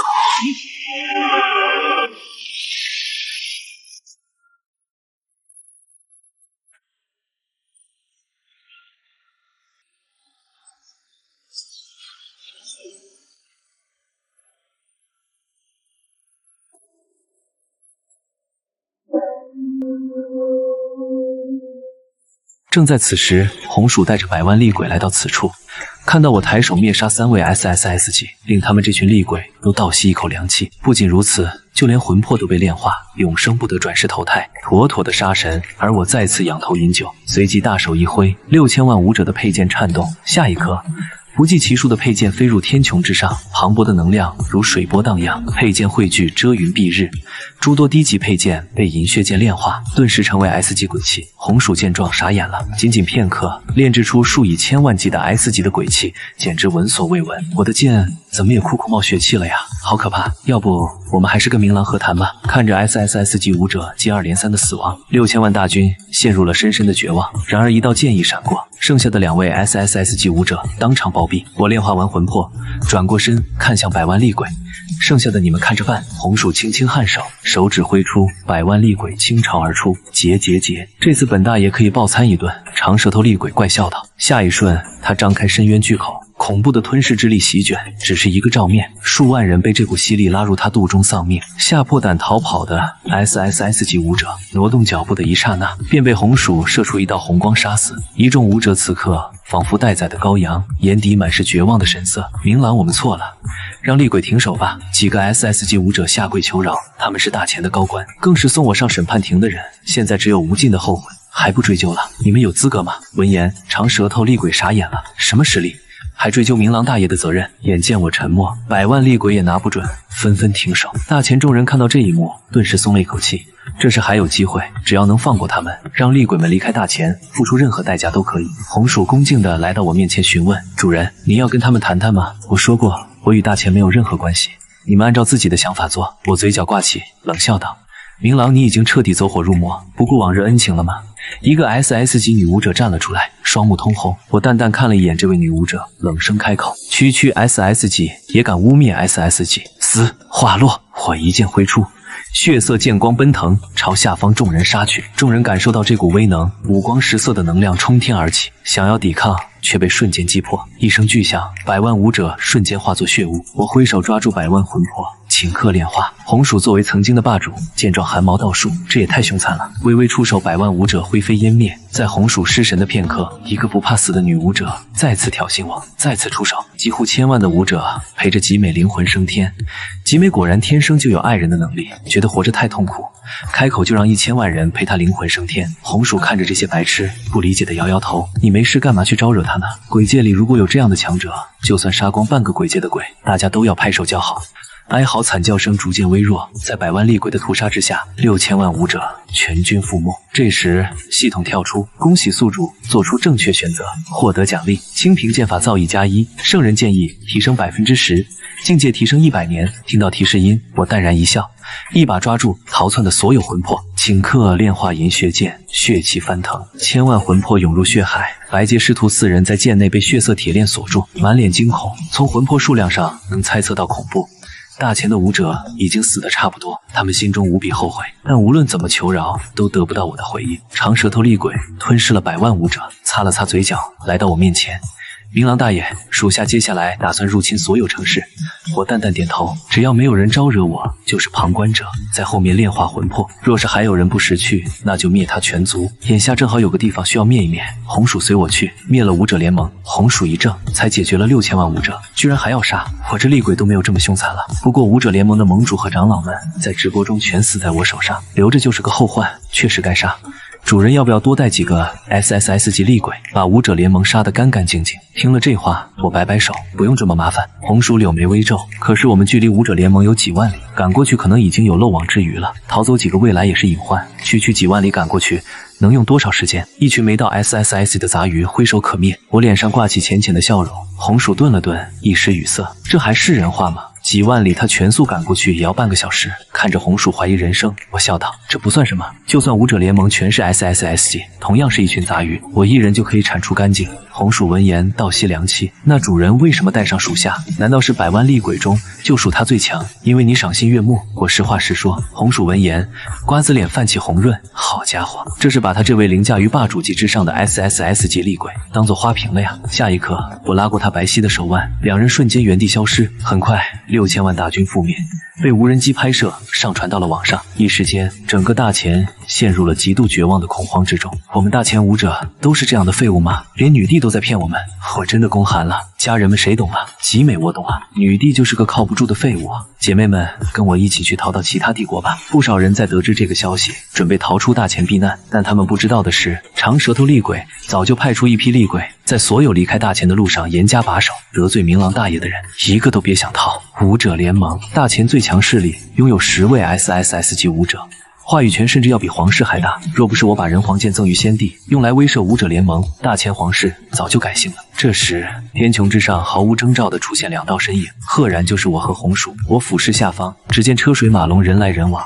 Speaker 10: 正在此时，红薯带着100万厉鬼来到此处，看到我抬手灭杀3位 SSS 级，令他们这群厉鬼都倒吸一口凉气。不仅如此，就连魂魄都被炼化，永生不得转世投胎，妥妥的杀神。而我再次仰头饮酒，随即大手一挥，6000万武者的佩剑颤动，下一刻，不计其数的佩剑飞入天穹之上，磅礴的能量如水波荡漾，佩剑汇聚遮云蔽日，诸多低级佩剑被银血剑炼化，顿时成为 S 级鬼器。红薯见状傻眼了，仅仅片刻，炼制出数以千万计的 S 级的鬼器，简直闻所未闻。我的剑怎么也酷冒血气了呀，好可怕！要不我们还是跟明郎和谈吧。看着 SSS 级武者接二连三的死亡，6000万大军陷入了深深的绝望。然而一道剑意闪过，剩下的2位 SSS 级武者当场暴毙。我炼化完魂魄，转过身看向100万厉鬼，剩下的你们看着办。红薯轻轻颔首，手指挥出，100万厉鬼倾巢而出，结！这次本大爷可以暴餐一顿。长舌头厉鬼怪笑道。下一瞬，他张开深渊巨口，恐怖的吞噬之力席卷，只是一个照面，数万人被这股吸力拉入他肚中丧命。吓破胆逃跑的 SSS 级武者挪动脚步的一刹那，便被红薯射出一道红光杀死。一众武者此刻仿佛待宰的羔羊，眼底满是绝望的神色。明朗，我们错了。让厉鬼停手吧。几个 SS 级武者下跪求饶，他们是大前的高官，更是送我上审判庭的人，现在只有无尽的后悔，还不追究了？你们有资格吗？闻言，长舌头厉鬼傻眼了，什么实力？还追究明郎大爷的责任？眼见我沉默，百万厉鬼也拿不准，纷纷停手。大前众人看到这一幕，顿时松了一口气，这时还有机会，只要能放过他们，让厉鬼们离开大前，付出任何代价都可以。红薯恭敬地来到我面前询问：“主人，您要跟他们谈谈吗？”我说过，我与大前没有任何关系，你们按照自己的想法做。我嘴角挂起，冷笑道：“明郎，你已经彻底走火入魔，不顾往日恩情了吗？”一个 SS 级女武者站了出来，双目通红。我淡淡看了一眼这位女武者，冷声开口：“区 SS 级也敢污蔑 SS 级？”嘶！话落，我一剑挥出，血色剑光奔腾，朝下方众人杀去。众人感受到这股威能，五光十色的能量冲天而起，想要抵抗，却被瞬间击破。一声巨响，百万武者瞬间化作血雾。我挥手抓住百万魂魄，顷刻炼化。红薯作为曾经的霸主，见状汗毛倒竖，这也太凶残了。微微出手，百万武者灰飞烟灭。在红薯失神的片刻，一个不怕死的女武者再次挑衅我，再次出手。几乎千万的武者陪着吉美灵魂升天。吉美果然天生就有爱人的能力，觉得活着太痛苦，开口就让1000万人陪他灵魂升天。红薯看着这些白痴，不理解的摇摇头：“你没事干嘛去招惹他呢？鬼界里如果有这样的强者，就算杀光半个鬼界的鬼，大家都要拍手叫好。”哀嚎惨叫声逐渐微弱，在百万厉鬼的屠杀之下，6000万武者全军覆没。这时系统跳出：“恭喜宿主做出正确选择，获得奖励：清平剑法造诣+1，圣人剑意提升10%，境界提升100年。”听到提示音，我淡然一笑，一把抓住逃窜的所有魂魄，顷刻炼化银血剑，血气翻腾，千万魂魄涌入血海。白阶师徒4人在剑内被血色铁链锁住，满脸惊恐。从魂魄数量上能猜测到恐怖。大前的武者已经死得差不多，他们心中无比后悔，但无论怎么求饶，都得不到我的回应。长舌头厉鬼吞噬了百万武者，擦了擦嘴角，来到我面前：“明郎大爷，属下接下来打算入侵所有城市。”我淡淡点头，只要没有人招惹我，就是旁观者，在后面炼化魂魄。若是还有人不识趣，那就灭他全族。眼下正好有个地方需要灭一灭，红薯随我去，灭了武者联盟。红薯一怔，才解决了6000万武者，居然还要杀我？这厉鬼都没有这么凶残了。不过武者联盟的盟主和长老们在直播中全死在我手上，留着就是个后患，确实该杀。主人要不要多带几个 SSS 级厉鬼，把武者联盟杀得干干净净？听了这话，我摆摆手，不用这么麻烦。红薯柳眉微皱，可是我们距离武者联盟有几万里，赶过去可能已经有漏网之鱼了，逃走几个未来也是隐患。区几万里赶过去，能用多少时间？一群没到 SSS 的杂鱼挥手可灭。我脸上挂起浅浅的笑容。红薯顿了顿，一时语塞，这还是人话吗？几万里他全速赶过去也要半个小时。看着红薯怀疑人生，我笑道：“这不算什么，就算武者联盟全是 SSS 级，同样是一群杂鱼，我一人就可以铲除干净。”红薯闻言倒吸凉气：“那主人为什么带上属下？难道是百万厉鬼中就属他最强？因为你赏心悦目。”我实话实说。红薯闻言，瓜子脸泛起红润。好家伙，这是把他这位凌驾于霸主级之上的 SSS 级厉鬼当做花瓶了呀！下一刻，我拉过他白皙的手腕，两人瞬间原地消失。很快，6000万大军覆灭，被无人机拍摄上传到了网上。一时间，整个大前陷入了极度绝望的恐慌之中。我们大前武者都是这样的废物吗？连女帝都在骗我们，我真的宫寒了。家人们谁懂啊？集美我懂啊，女帝就是个靠不住的废物啊！姐妹们，跟我一起去逃到其他帝国吧。不少人在得知这个消息，准备逃出大前避难，但他们不知道的是，长舌头厉鬼早就派出一批厉鬼，在所有离开大前的路上严加把守，得罪明郎大爷的人，一个都别想逃。武者联盟，大前最强势力，拥有10位 SSS 级武者。话语权甚至要比皇室还大，若不是我把人皇剑赠予先帝，用来威慑武者联盟，大前皇室早就改姓了。这时，天穹之上毫无征兆地出现2道身影，赫然就是我和红薯。我俯视下方，只见车水马龙，人来人往。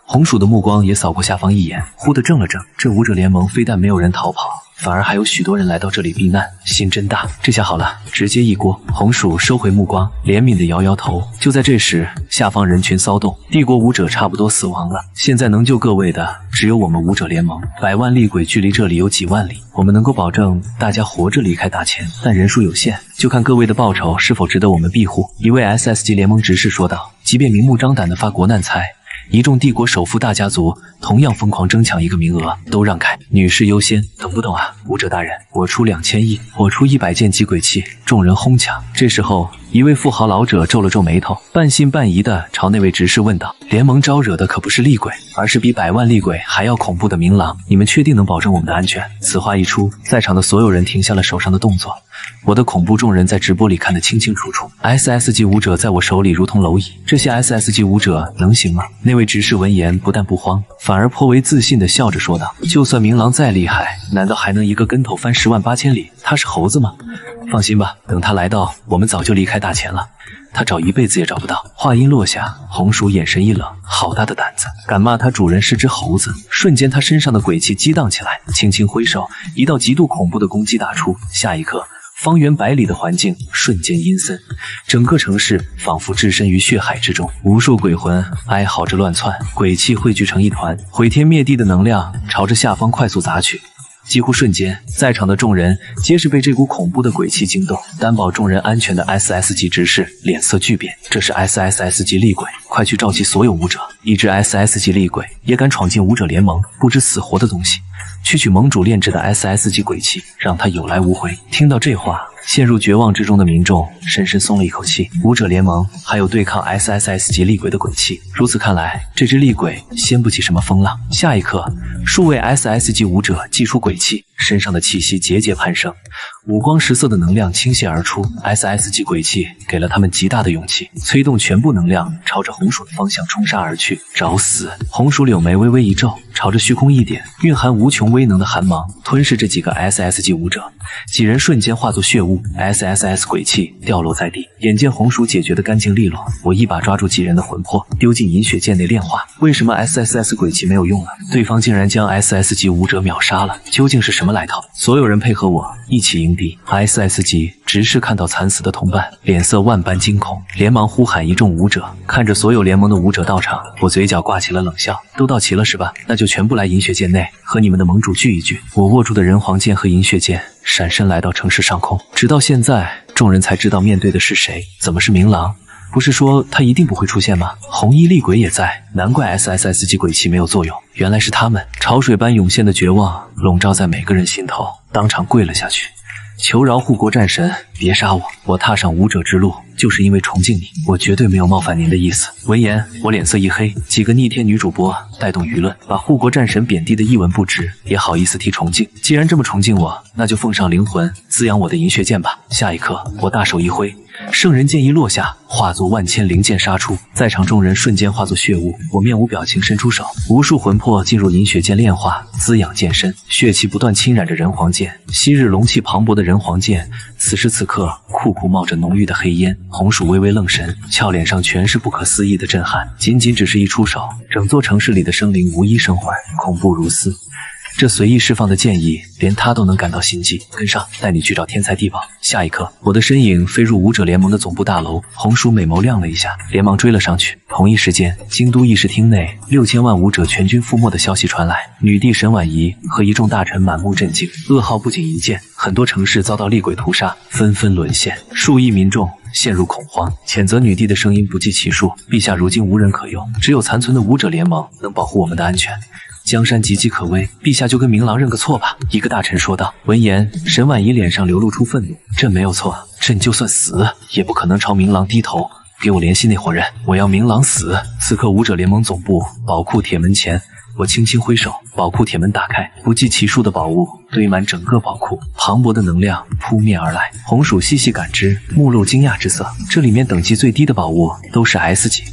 Speaker 10: 红薯的目光也扫过下方一眼，忽地怔了怔。这武者联盟非但没有人逃跑，反而还有许多人来到这里避难，心真大。这下好了，直接一锅。红薯收回目光，怜悯地摇摇头。就在这时，下方人群骚动，帝国武者差不多死亡了，现在能救各位的只有我们武者联盟。百万厉鬼距离这里有几万里，我们能够保证大家活着离开大前，但人数有限，就看各位的报酬是否值得我们庇护。一位 SS 级联盟执事说道。即便明目张胆地发国难财，一众帝国首富大家族同样疯狂争抢一个名额，都让开，女士优先，懂不懂啊？武者大人，我出2000亿，我出100件击鬼器，众人哄抢。这时候一位富豪老者皱了皱眉头，半信半疑地朝那位执事问道：“联盟招惹的可不是厉鬼，而是比100万厉鬼还要恐怖的冥狼，你们确定能保证我们的安全？”此话一出，在场的所有人停下了手上的动作。我的恐怖众人在直播里看得清清楚楚 ，SS 级武者在我手里如同蝼蚁，这些 SS 级武者能行吗？那位执事闻言不但不慌，反而颇为自信地笑着说道：“就算冥狼再厉害，难道还能一个跟头翻108000里？他是猴子吗？放心吧，等他来到，我们早就离开大钱了。他找一辈子也找不到。”话音落下，红薯眼神一冷，好大的胆子，敢骂他主人是只猴子！瞬间，他身上的鬼气激荡起来，轻轻挥手，一道极度恐怖的攻击打出。下一刻，方圆100里的环境瞬间阴森，整个城市仿佛置身于血海之中，无数鬼魂哀嚎着乱窜，鬼气汇聚成一团，毁天灭地的能量朝着下方快速砸去。几乎瞬间，在场的众人皆是被这股恐怖的鬼气惊动，担保众人安全的 SS 级执事脸色巨变，这是 SSS 级厉鬼，快去召集所有武者！一只 SS 级厉鬼也敢闯进武者联盟，不知死活的东西！区区盟主炼制的 SS 级鬼气，让他有来无回。听到这话，陷入绝望之中的民众深深松了一口气。武者联盟还有对抗 SSS 级厉鬼的鬼气，如此看来，这只厉鬼掀不起什么风浪。下一刻，数位 SS 级武者祭出鬼气，身上的气息节节攀升，五光十色的能量倾泻而出。SS 级鬼气给了他们极大的勇气，催动全部能量朝着红薯的方向冲杀而去。找死！红薯柳眉微微一皱，朝着虚空一点，蕴含无穷威能的寒芒吞噬这几个 SS 级武者，几人瞬间化作血雾。SSS 鬼气掉落在地，眼见红薯解决得干净利落，我一把抓住几人的魂魄，丢进银血剑内炼化。为什么 SSS 鬼气没有用了？对方竟然将 SS 级武者秒杀了，究竟是什么来头？所有人配合我一起迎敌。SS 级执事看到惨死的同伴，脸色万般惊恐，连忙呼喊一众武者。看着所有联盟的武者到场，我嘴角挂起了冷笑。都到齐了是吧？那就全部来银血剑内和你们的盟主聚一聚。我握住的人皇剑和银血剑闪身来到城市上空，直到现在，众人才知道面对的是谁，怎么是冥狼？不是说他一定不会出现吗？红衣厉鬼也在，难怪 SSS 级鬼气没有作用，原来是他们！潮水般涌现的绝望笼罩在每个人心头，当场跪了下去。求饶护国战神，别杀我！我踏上武者之路，就是因为崇敬你，我绝对没有冒犯您的意思。闻言，我脸色一黑，几个逆天女主播带动舆论，把护国战神贬低的一文不值，也好意思提崇敬。既然这么崇敬我，那就奉上灵魂滋养我的银血剑吧。下一刻，我大手一挥，圣人剑一落下，化作万千灵剑杀出，在场众人瞬间化作血雾。我面无表情伸出手，无数魂魄进入银血剑炼化，滋养剑身，血气不断侵染着人皇剑。昔日龙气磅礴的人皇剑，此时此刻酷酷冒着浓郁的黑烟。红薯微微愣神，俏脸上全是不可思议的震撼。仅仅只是一出手，整座城市里的生灵无一生还，恐怖如斯。这随意释放的剑意，连他都能感到心悸。跟上，带你去找天才地宝。下一刻，我的身影飞入武者联盟的总部大楼。红薯美眸亮了一下，连忙追了上去。同一时间，京都议事厅内6000万武者全军覆没的消息传来，女帝沈婉仪和一众大臣满目震惊。噩耗不仅一件，很多城市遭到厉鬼屠杀，纷纷沦陷，数亿民众陷入恐慌，谴责女帝的声音不计其数。陛下如今无人可用，只有残存的武者联盟能保护我们的安全。江山岌岌可危，陛下就跟冥狼认个错吧。一个大臣说道。闻言，沈婉仪脸上流露出愤怒。朕没有错，朕就算死，也不可能朝冥狼低头。给我联系那伙人，我要冥狼死！此刻武者联盟总部宝库铁门前，我轻轻挥手，宝库铁门打开，不计其数的宝物堆满整个宝库，磅礴的能量扑面而来。红薯细细感知，目露惊讶之色。这里面等级最低的宝物都是 S 级。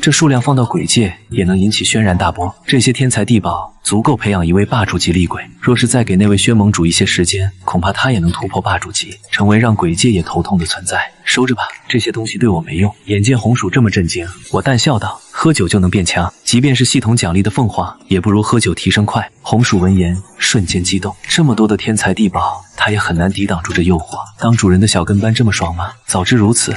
Speaker 10: 这数量放到鬼界也能引起轩然大波，这些天才地宝足够培养一位霸主级厉鬼。若是再给那位薛盟主一些时间，恐怕他也能突破霸主级，成为让鬼界也头痛的存在。收着吧，这些东西对我没用。眼见红薯这么震惊，我淡笑道：喝酒就能变强，即便是系统奖励的凤凰，也不如喝酒提升快。红薯闻言瞬间激动，这么多的天才地宝，他也很难抵挡住这诱惑。当主人的小跟班这么爽吗？早知如此，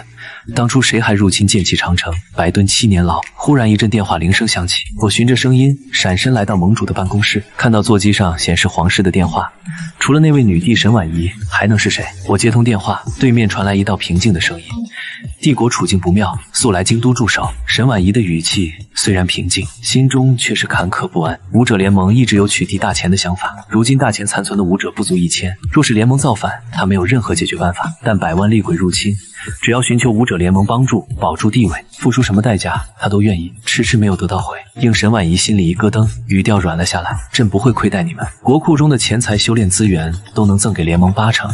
Speaker 10: 当初谁还入侵剑气长城，白蹲7年牢。忽然一阵电话铃声响起，我循着声音闪身来到盟主的办公室，看到座机上显示皇室的电话，除了那位女帝沈婉仪，还能是谁？我接通电话，对面传来一道平静的声音：帝国处境不妙，速来京都驻守。沈婉仪的语气虽然平静，心中却是坎坷不安。武者联盟一直有取缔大钱的想法，如今大钱残存的武者不足1000，若是联盟造反，他没有任何解决办法。但百万厉鬼入侵，只要寻求武者联盟帮助，保住地位，付出什么代价他都愿意。迟迟没有得到回应，沈婉仪心里一咯噔，语调软了下来。朕不会亏待你们，国库中的钱财、修炼资源都能赠给联盟80%。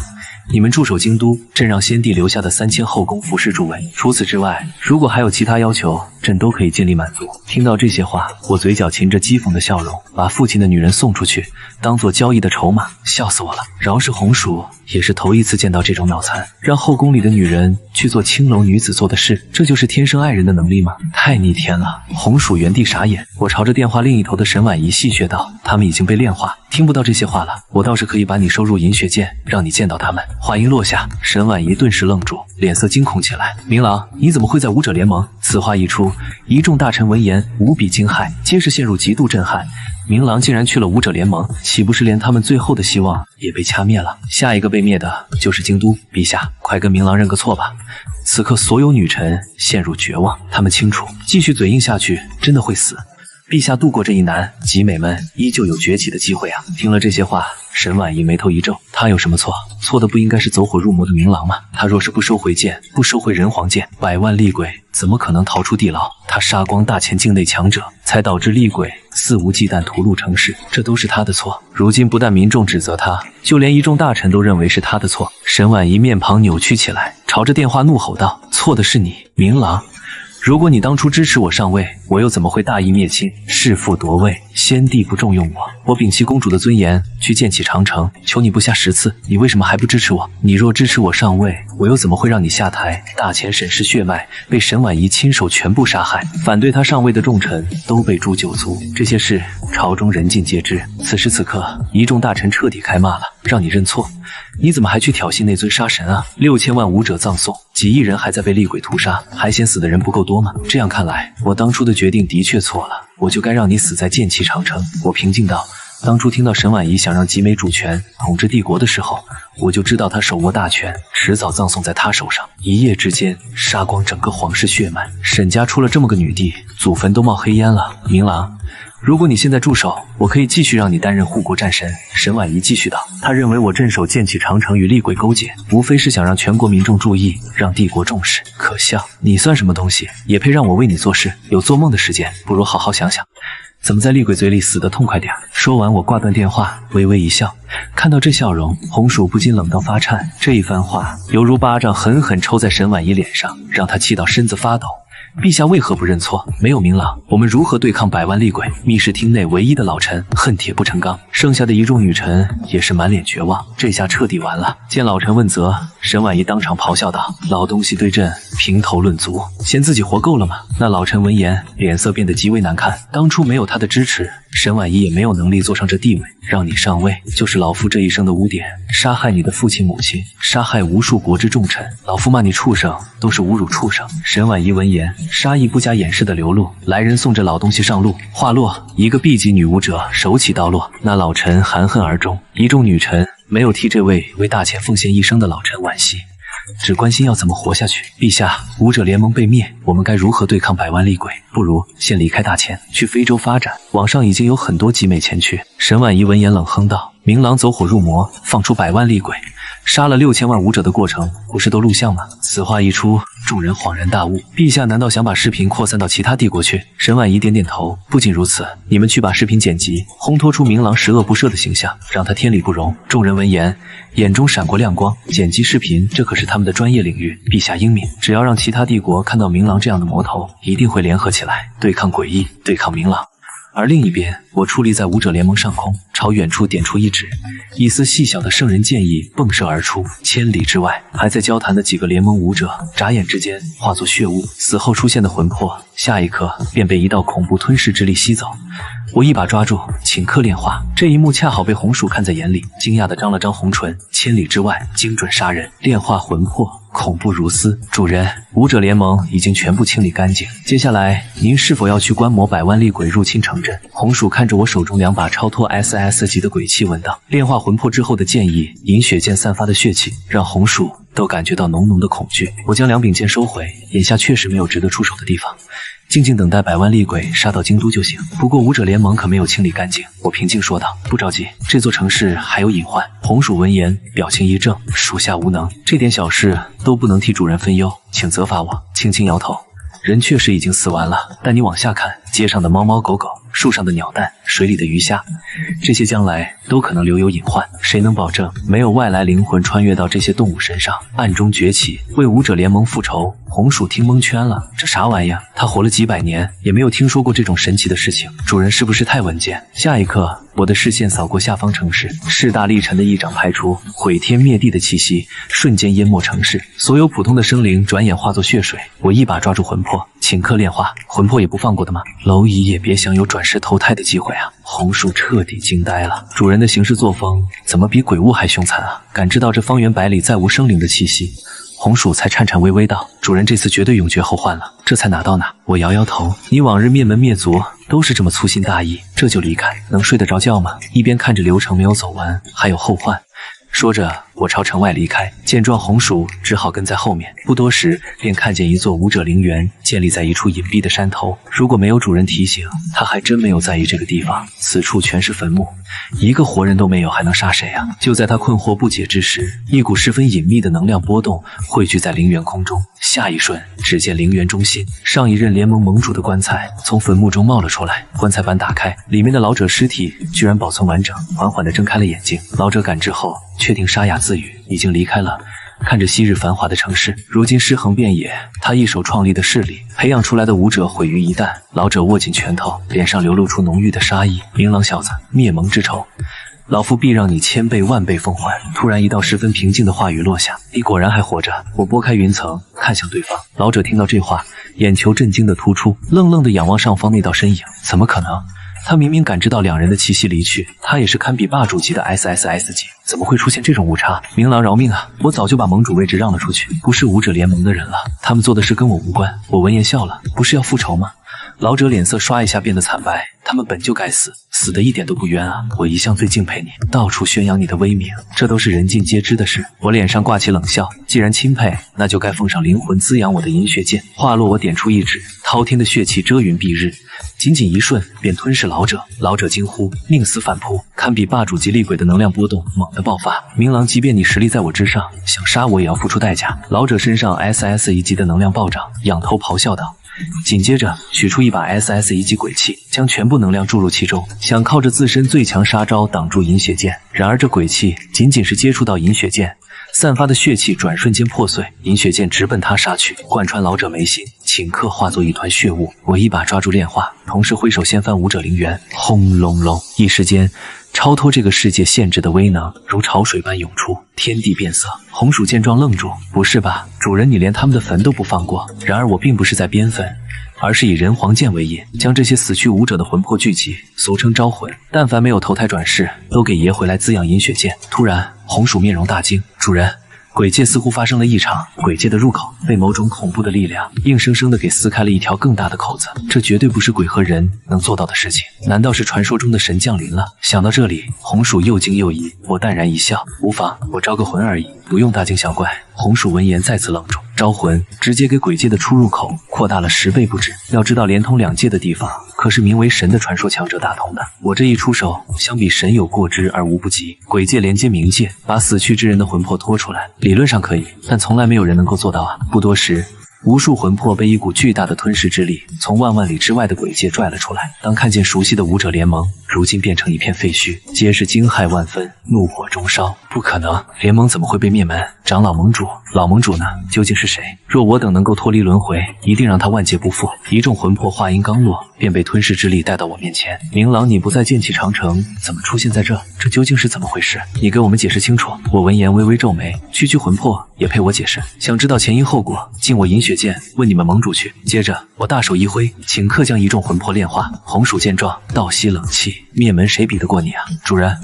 Speaker 10: 你们驻守京都，朕让先帝留下的3000后宫服侍诸位。除此之外，如果还有其他要求，朕都可以尽力满足。听到这些话，我嘴角噙着讥讽的笑容，把父亲的女人送出去，当做交易的筹码，笑死我了。饶是红薯，也是头一次见到这种脑残，让后宫里的女人去做青楼女子做的事，这就是天生爱人的能力吗？太逆天了！红薯原地傻眼。我朝着电话另一头的沈婉仪戏谑道：“他们已经被炼化，听不到这些话了。我倒是可以把你收入银血剑，让你见到他们。”话音落下，沈婉仪顿时愣住，脸色惊恐起来。明郎，你怎么会在武者联盟？此话一出，一众大臣闻言无比惊骇，皆是陷入极度震撼。明郎竟然去了武者联盟，岂不是连他们最后的希望也被掐灭了？下一个被灭的就是京都。陛下，快跟明郎认个错吧！此刻所有女臣陷入绝望，她们清楚，继续嘴硬下去真的会死。陛下渡过这一难，集美们依旧有崛起的机会啊！听了这些话，沈婉仪眉头一皱，他有什么错？错的不应该是走火入魔的明郎吗？他若是不收回剑，不收回人皇剑，百万厉鬼怎么可能逃出地牢？他杀光大前境内强者，才导致厉鬼肆无忌惮屠戮城市，这都是他的错。如今不但民众指责他，就连一众大臣都认为是他的错。沈婉仪面庞扭曲起来，朝着电话怒吼道：“错的是你，明郎！如果你当初支持我上位，我又怎么会大义灭亲，弑父夺位？先帝不重用我，我摒弃公主的尊严，去建起长城，求你不下10次，你为什么还不支持我？你若支持我上位，我又怎么会让你下台？大前沈氏血脉被沈婉仪亲手全部杀害，反对他上位的重臣都被诛九族，这些事朝中人尽皆知。此时此刻，一众大臣彻底开骂了，让你认错，你怎么还去挑衅那尊杀神啊？6000万武者葬送，几亿人还在被厉鬼屠杀，还嫌死的人不够多吗？这样看来，我当初的决定的确错了，我就该让你死在剑气长城。我平静道，当初听到沈婉仪想让集美主权统治帝国的时候，我就知道她手握大权，迟早葬送在她手上。一夜之间杀光整个皇室血脉，沈家出了这么个女帝，祖坟都冒黑烟了。明郎，如果你现在住手，我可以继续让你担任护国战神。沈婉仪继续道，他认为我镇守剑气长城与厉鬼勾结，无非是想让全国民众注意，让帝国重视。可笑，你算什么东西，也配让我为你做事？有做梦的时间，不如好好想想，怎么在厉鬼嘴里死得痛快点。说完，我挂断电话，微微一笑。看到这笑容，红薯不禁冷到发颤。这一番话犹如巴掌狠狠抽在沈婉仪脸上，让她气到身子发抖。陛下为何不认错？没有明郎，我们如何对抗百万厉鬼？密室厅内唯一的老臣恨铁不成钢，剩下的一众女臣也是满脸绝望。这下彻底完了。见老臣问责，沈婉仪当场咆哮道：“老东西对朕评头论足，嫌自己活够了吗？”那老臣闻言，脸色变得极为难看。当初没有他的支持，沈婉仪也没有能力坐上这地位。让你上位，就是老夫这一生的污点。杀害你的父亲母亲，杀害无数国之重臣，老夫骂你畜生，都是侮辱畜生。沈婉仪闻言，杀意不加掩饰的流露。来人送这老东西上路。话落，一个 B 级女武者手起刀落，那老臣含恨而终。一众女臣没有替这位为大前奉献一生的老臣惋惜，只关心要怎么活下去。陛下，武者联盟被灭，我们该如何对抗百万厉鬼？不如先离开大前，去非洲发展。网上已经有很多集美前去。沈婉仪闻言冷哼道：“明郎走火入魔，放出百万厉鬼，杀了6000万武者的过程，不是都录像吗？”此话一出，众人恍然大悟。陛下难道想把视频扩散到其他帝国去？沈婉仪点点头。不仅如此，你们去把视频剪辑，烘托出明郎十恶不赦的形象，让他天理不容。众人闻言，眼中闪过亮光。剪辑视频，这可是他们的专业领域。陛下英明，只要让其他帝国看到明郎这样的魔头，一定会联合起来对抗诡异，对抗明郎。而另一边，我矗立在武者联盟上空，朝远处点出一指，一丝细小的圣人剑意迸射而出。千里之外，还在交谈的几个联盟武者，眨眼之间化作血雾，死后出现的魂魄，下一刻便被一道恐怖吞噬之力吸走。我一把抓住，顷刻炼化。这一幕恰好被红薯看在眼里，惊讶地张了张红唇。千里之外，精准杀人，炼化魂魄。恐怖如斯。主人，武者联盟已经全部清理干净，接下来您是否要去观摩百万厉鬼入侵城镇？红薯看着我手中2把超脱 SS 级的鬼器问道。炼化魂魄之后的剑意，银血剑散发的血气，让红薯都感觉到浓浓的恐惧。我将2柄剑收回，眼下确实没有值得出手的地方。静静等待百万厉鬼杀到京都就行。不过武者联盟可没有清理干净，我平静说道。不着急，这座城市还有隐患。红薯闻言，表情一正，属下无能，这点小事都不能替主人分忧，请责罚我。轻轻摇头。人确实已经死完了，但你往下看，街上的猫猫狗狗，树上的鸟蛋，水里的鱼虾，这些将来都可能留有隐患。谁能保证没有外来灵魂穿越到这些动物身上，暗中崛起，为武者联盟复仇？红薯听蒙圈了，这啥玩意儿？他活了几百年，也没有听说过这种神奇的事情。主人是不是太稳健？下一刻，我的视线扫过下方城市，势大力沉的一掌拍出，毁天灭地的气息瞬间淹没城市，所有普通的生灵转眼化作血水。我一把抓住魂魄，顷刻炼化，魂魄也不放过的吗？蝼蚁也别想有转世投胎的机会啊！红薯彻底惊呆了，主人的行事作风怎么比鬼物还凶残啊？感知到这方圆百里再无生灵的气息，红薯才颤颤巍巍道：“主人这次绝对永绝后患了，这才哪到哪？”我摇摇头，你往日灭门灭族都是这么粗心大意，这就离开，能睡得着觉吗？一边看着流程没有走完，还有后患。说着，我朝城外离开。见状，红薯只好跟在后面。不多时，便看见一座武者陵园建立在一处隐蔽的山头。如果没有主人提醒，他还真没有在意这个地方。此处全是坟墓，一个活人都没有，还能杀谁啊？就在他困惑不解之时，一股十分隐秘的能量波动汇聚在陵园空中。下一瞬，只见陵园中心上一任联盟盟主的棺材从坟墓中冒了出来。棺材板打开，里面的老者尸体居然保存完整，缓缓地睁开了眼睛。老者感知后，确定沙哑自语，已经离开了。看着昔日繁华的城市，如今尸横遍野，他一手创立的势力，培养出来的武者毁于一旦。老者握紧拳头，脸上流露出浓郁的杀意。明朗小子，灭盟之仇，老夫必让你千倍万倍奉还。突然一道十分平静的话语落下，你果然还活着。我拨开云层，看向对方。老者听到这话，眼球震惊的突出，愣愣地仰望上方那道身影。怎么可能？他明明感知到两人的气息离去，他也是堪比霸主级的 SSS 级，怎么会出现这种误差？明郎饶命啊！我早就把盟主位置让了出去，不是武者联盟的人了，他们做的事跟我无关。我闻言笑了，不是要复仇吗？老者脸色刷一下变得惨白，他们本就该死，死的一点都不冤啊！我一向最敬佩你，到处宣扬你的威名，这都是人尽皆知的事。我脸上挂起冷笑，既然钦佩，那就该奉上灵魂滋养我的银血剑。话落，我点出一指，滔天的血气遮云蔽日，仅仅一瞬便吞噬老者。老者惊呼，宁死反扑，堪比霸主级厉鬼的能量波动猛地爆发。明郎，即便你实力在我之上，想杀我也要付出代价。老者身上 SS 一级的能量暴涨，仰头咆哮道。紧接着取出一把 SS 一级鬼器，将全部能量注入其中，想靠着自身最强杀招挡住银血剑。然而这鬼器仅仅是接触到银血剑，散发的血气转瞬间破碎，银血剑直奔他杀去，贯穿老者眉心，顷刻化作一团血雾。我一把抓住炼化，同时挥手掀翻武者陵园，轰隆隆，一时间超脱这个世界限制的威能如潮水般涌出，天地变色。红薯见状愣住，不是吧，主人，你连他们的坟都不放过？然而我并不是在编坟，而是以人皇剑为引，将这些死去武者的魂魄聚集，俗称招魂。但凡没有投胎转世，都给爷回来滋养银血剑。突然，红薯面容大惊，主人，鬼界似乎发生了异常，鬼界的入口被某种恐怖的力量硬生生的给撕开了一条更大的口子，这绝对不是鬼和人能做到的事情。难道是传说中的神降临了？想到这里，红薯又惊又疑，我淡然一笑，无妨，我招个魂而已，不用大惊小怪。红薯闻言再次愣住，招魂直接给鬼界的出入口扩大了10倍不止。要知道连通两界的地方可是名为神的传说强者打通的，我这一出手相比神有过之而无不及。鬼界连接冥界，把死去之人的魂魄拖出来，理论上可以，但从来没有人能够做到啊。不多时，无数魂魄被一股巨大的吞噬之力从万万里之外的鬼界拽了出来。当看见熟悉的武者联盟如今变成一片废墟，皆是惊骇万分，怒火中烧。不可能，联盟怎么会被灭门？长老盟主，老盟主呢？究竟是谁？若我等能够脱离轮回，一定让他万劫不复。一众魂魄话音刚落，便被吞噬之力带到我面前。明郎，你不在剑气长城，怎么出现在这？这究竟是怎么回事？你给我们解释清楚。我闻言微微皱眉，区魂魄也配我解释？想知道前因后果，进我银血剑问你们盟主去。接着我大手一挥，顷刻将一众魂魄炼化。红薯见状倒吸冷气，灭门谁比得过你啊？主人，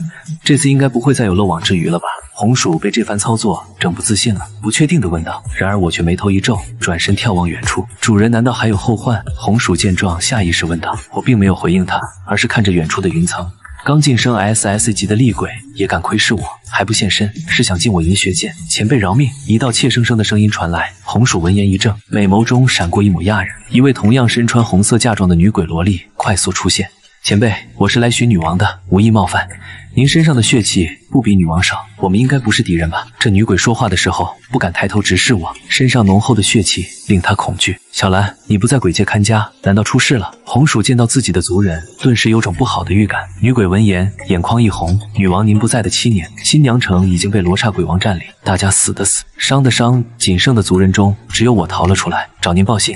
Speaker 10: 这次应该不会再有漏网之鱼了吧？红薯被这番操作整不自信了，不确定地问道。然而我却眉头一皱，转身眺望远处。主人难道还有后患？红薯见状下意识问道。我并没有回应他，而是看着远处的云层。刚晋升 SS 级的厉鬼也敢窥视我，还不现身，是想进我银血剑？前辈饶命！一道怯生生的声音传来。红薯闻言一怔，美眸中闪过一抹讶然。一位同样身穿红色嫁妆的女鬼萝莉快速出现。前辈，我是来寻女王的，无意冒犯。您身上的血气不比女王少，我们应该不是敌人吧？这女鬼说话的时候不敢抬头直视我，身上浓厚的血气令她恐惧。小兰，你不在鬼界看家，难道出事了？红薯见到自己的族人，顿时有种不好的预感。女鬼闻言，眼眶一红。女王您不在的7年，新娘城已经被罗刹鬼王占领，大家死的死，伤的伤，仅剩的族人中，只有我逃了出来，找您报信。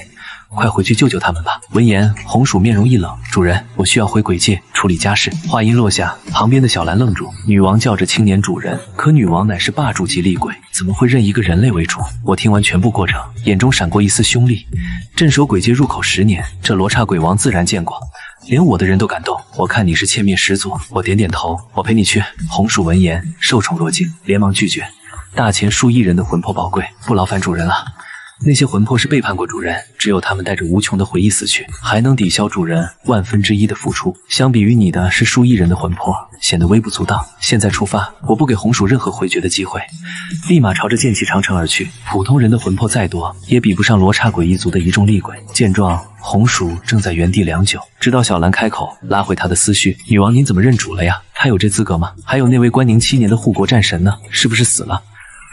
Speaker 10: 快回去救救他们吧！闻言，红薯面容一冷，主人，我需要回鬼界处理家事。话音落下，旁边的小兰愣住。女王叫着青年主人，可女王乃是霸主级厉鬼，怎么会认一个人类为主？我听完全部过程，眼中闪过一丝凶厉。镇守鬼界入口10年，这罗刹鬼王自然见过，连我的人都敢动，我看你是欠灭始祖。我点点头，我陪你去。红薯闻言，受宠若惊，连忙拒绝。大前数亿人的魂魄宝贵，不劳烦主人了。那些魂魄是背叛过主人，只有他们带着无穷的回忆死去，还能抵消主人1/1000的付出。相比于你的是数亿人的魂魄，显得微不足道。现在出发，我不给红薯任何回绝的机会，立马朝着剑气长城而去。普通人的魂魄再多，也比不上罗刹鬼一族的一众厉鬼。见状，红薯正在原地良久，直到小兰开口拉回他的思绪：“女王，您怎么认主了呀？他有这资格吗？还有那位关宁7年的护国战神呢？是不是死了？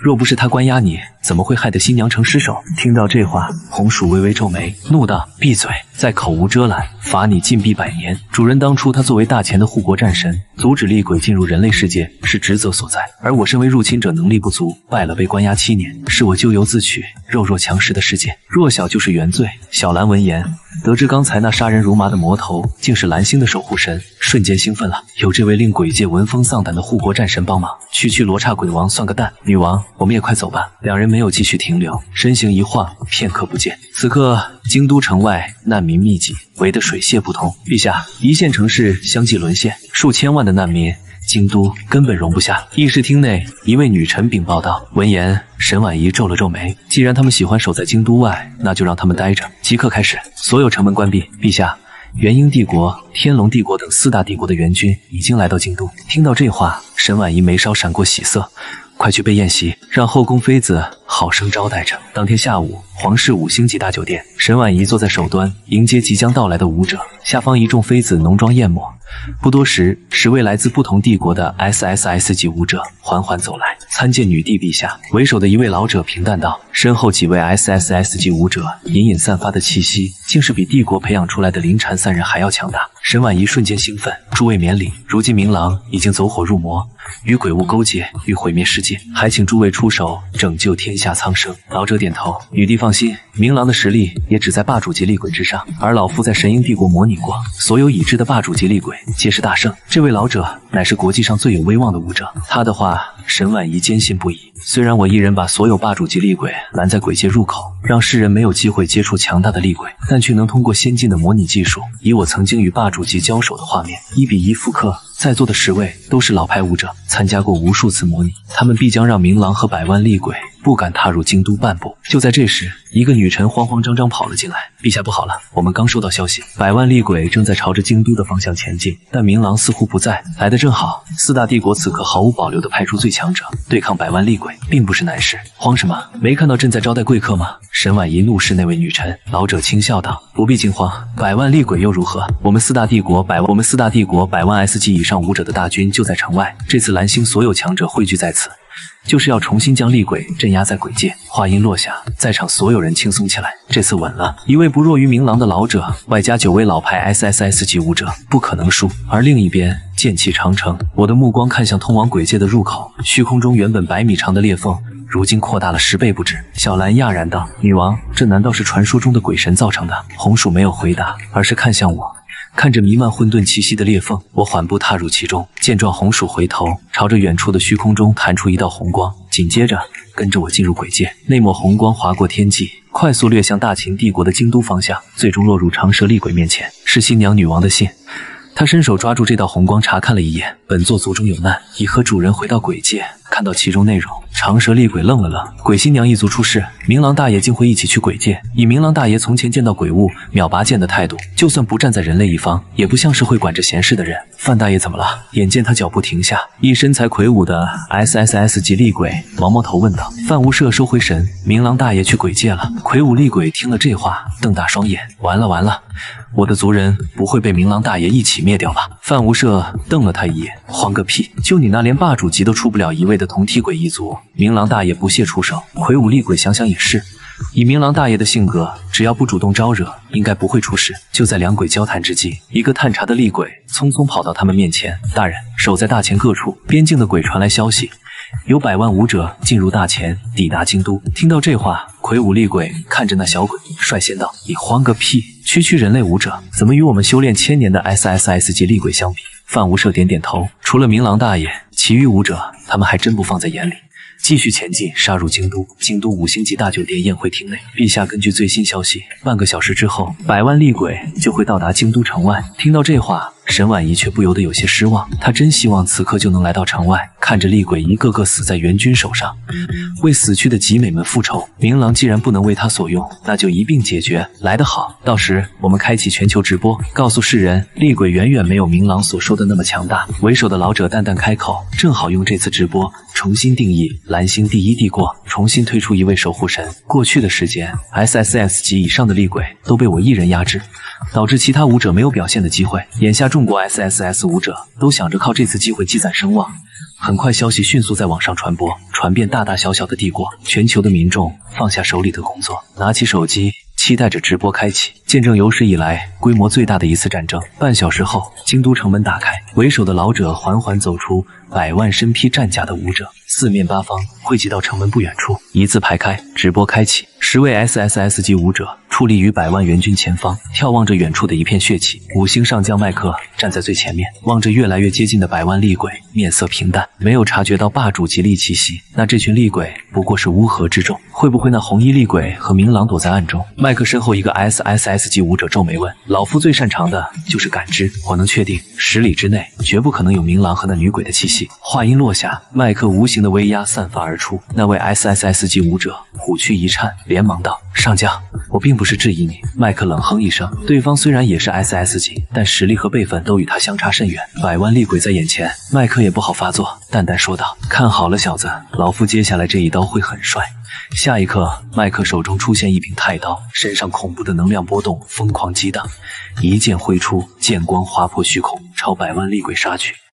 Speaker 10: 若不是他关押你，怎么会害得新娘城失守？”听到这话，红薯微微皱眉，怒道：“闭嘴！再口无遮拦，罚你禁闭100年。主人当初他作为大前的护国战神，阻止厉鬼进入人类世界是职责所在，而我身为入侵者能力不足，败了被关押7年，是我咎由自取。肉弱强食的世界，弱小就是原罪。”小兰闻言，得知刚才那杀人如麻的魔头竟是蓝星的守护神，瞬间兴奋了。有这位令鬼界闻风丧胆的护国战神帮忙，区罗刹鬼王算个蛋。女王，我们也快走吧。两人没有继续停留，身形一晃，片刻不见。此刻京都城外难民密集，围得水泄不通。陛下，一线城市相继沦陷，数千万的难民，京都根本容不下。议事厅内，一位女臣禀报道。闻言，沈婉仪皱了皱眉，既然他们喜欢守在京都外，那就让他们待着。即刻开始，所有城门关闭。陛下，元婴帝国、天龙帝国等4大帝国的援军已经来到京都。听到这话，沈婉仪眉梢闪过喜色。快去备宴席，让后宫妃子好生招待着。当天下午，皇室5星级大酒店，沈婉仪坐在首端，迎接即将到来的舞者。下方一众妃子浓妆艳抹。不多时，10位来自不同帝国的 SSS 级舞者缓缓走来，参见女帝陛下。为首的一位老者平淡道，身后几位 SSS 级舞者隐隐散发的气息，竟是比帝国培养出来的灵禅3人还要强大。沈婉仪瞬间兴奋，诸位免礼，如今明郎已经走火入魔，与鬼物勾结，欲毁灭世界，还请诸位出手拯救天下苍生。老者点头，女帝放心，明郎的实力也只在霸主级厉鬼之上，而老夫在神鹰帝国模拟过，所有已知的霸主级厉鬼皆是大圣。这位老者乃是国际上最有威望的武者，他的话沈婉仪坚信不疑。虽然我一人把所有霸主级厉鬼拦在鬼界入口，让世人没有机会接触强大的厉鬼，但却能通过先进的模拟技术，以我曾经与霸主级交手的画面1比1复刻。在座的10位都是老牌武者，参加过无数次模拟，他们必将让明郎和百万厉鬼不敢踏入京都半步。就在这时，一个女臣慌慌张张跑了进来：“陛下不好了，我们刚收到消息，百万厉鬼正在朝着京都的方向前进，但明郎似乎不在。来得正好，4大帝国此刻毫无保留地派出最强者对抗百万厉鬼，并不是难事。慌什么？没看到朕在招待贵客吗？”沈婉仪怒视那位女臣，老者轻笑道：“不必惊慌，百万厉鬼又如何？我们4大帝国百万 S 级以上武者的大军就在城外，这次蓝星所有强者汇聚在此，就是要重新将厉鬼镇压在鬼界。”话音落下，在场所有人轻松起来，这次稳了。一位不弱于明郎的老者，外加9位老牌 SSS 级武者，不可能输。而另一边，剑气长城，我的目光看向通往鬼界的入口，虚空中原本100米长的裂缝，如今扩大了10倍不止。小兰讶然道：“女王，这难道是传说中的鬼神造成的？”红薯没有回答，而是看向我。看着弥漫混沌气息的裂缝，我缓步踏入其中。见状，红薯回头，朝着远处的虚空中弹出一道红光，紧接着跟着我进入鬼界。那抹红光划过天际，快速掠向大秦帝国的京都方向，最终落入长蛇厉鬼面前。是新娘女王的信。他伸手抓住这道红光，查看了一眼。本座族中有难，已和主人回到鬼界。看到其中内容，长蛇厉鬼愣了愣。鬼新娘一族出事，明郎大爷竟会一起去鬼界。以明郎大爷从前见到鬼物秒拔剑的态度，就算不站在人类一方，也不像是会管着闲事的人。范大爷怎么了？眼见他脚步停下，一身材魁梧的 SSS 级厉鬼毛毛头问道。范无赦收回神，明郎大爷去鬼界了。魁梧厉鬼听了这话，瞪大双眼，完了完了，我的族人不会被明郎大爷一起灭掉吧？范无赦瞪了他一眼，慌个屁！就你那连霸主级都出不了一位的同梯鬼一族，明郎大爷不屑出手。魁梧厉鬼想想也是，以明郎大爷的性格，只要不主动招惹，应该不会出事。就在两鬼交谈之际，一个探查的厉鬼匆匆跑到他们面前。大人，守在大前各处边境的鬼传来消息，有100万武者进入大前，抵达京都。听到这话，魁梧厉鬼看着那小鬼，率先道：“你慌个屁！区人类武者怎么与我们修炼1000年的 SSS 级厉鬼相比？”范无赦点点头，除了明郎大爷，其余武者他们还真不放在眼里。继续前进，杀入京都。京都5星级大酒店宴会厅内，陛下根据最新消息，半个小时之后，100万厉鬼就会到达京都城外。听到这话，沈婉仪却不由得有些失望。她真希望此刻就能来到城外，看着厉鬼一个个死在援军手上，为死去的集美们复仇。明郎既然不能为他所用，那就一并解决。来得好，到时我们开启全球直播，告诉世人，厉鬼远远没有明郎所说的那么强大。为首的老者淡淡开口，正好用这次直播重新定义蓝星第一帝国，重新推出一位守护神。过去的时间 SSS 级以上的厉鬼都被我一人压制，导致其他武者没有表现的机会。眼下众国 SSS 武者都想着靠这次机会积攒声望。很快消息迅速在网上传播，传遍大大小小的帝国。全球的民众放下手里的工作，拿起手机，期待着直播开启，见证有史以来规模最大的一次战争。半小时后，京都城门打开，为首的老者缓缓走出，100万身披战甲的武者四面八方汇集到城门不远处，一字排开，直播开启。10位 SSS 级武者矗立于100万援军前方，眺望着远处的一片血气。5星上将麦克站在最前面，望着越来越接近的100万厉鬼，面色平淡，没有察觉到霸主级厉气息。那这群厉鬼不过是乌合之众，会不会那红衣厉鬼和明郎躲在暗中？麦克身后一个 SSS 级武者皱眉问：“老夫最擅长的就是感知，我能确定10里之内绝不可能有明郎和那女鬼的气息。”话音落下，麦克无形的威压散发而出，那位 SSS 级武者虎躯一颤，连忙道：“上将，我并不是质疑你。”麦克冷哼一声，对方虽然也是 SS 级，但实力和辈分都与他相差甚远，100万厉鬼在眼前，麦克也不好发作，淡淡说道：“看好了，小子，老夫接下来这一刀会很帅。”下一刻，麦克手中出现一柄太刀，身上恐怖的能量波动疯狂激荡，一剑挥出，剑光划破虚空，朝100万厉鬼杀去。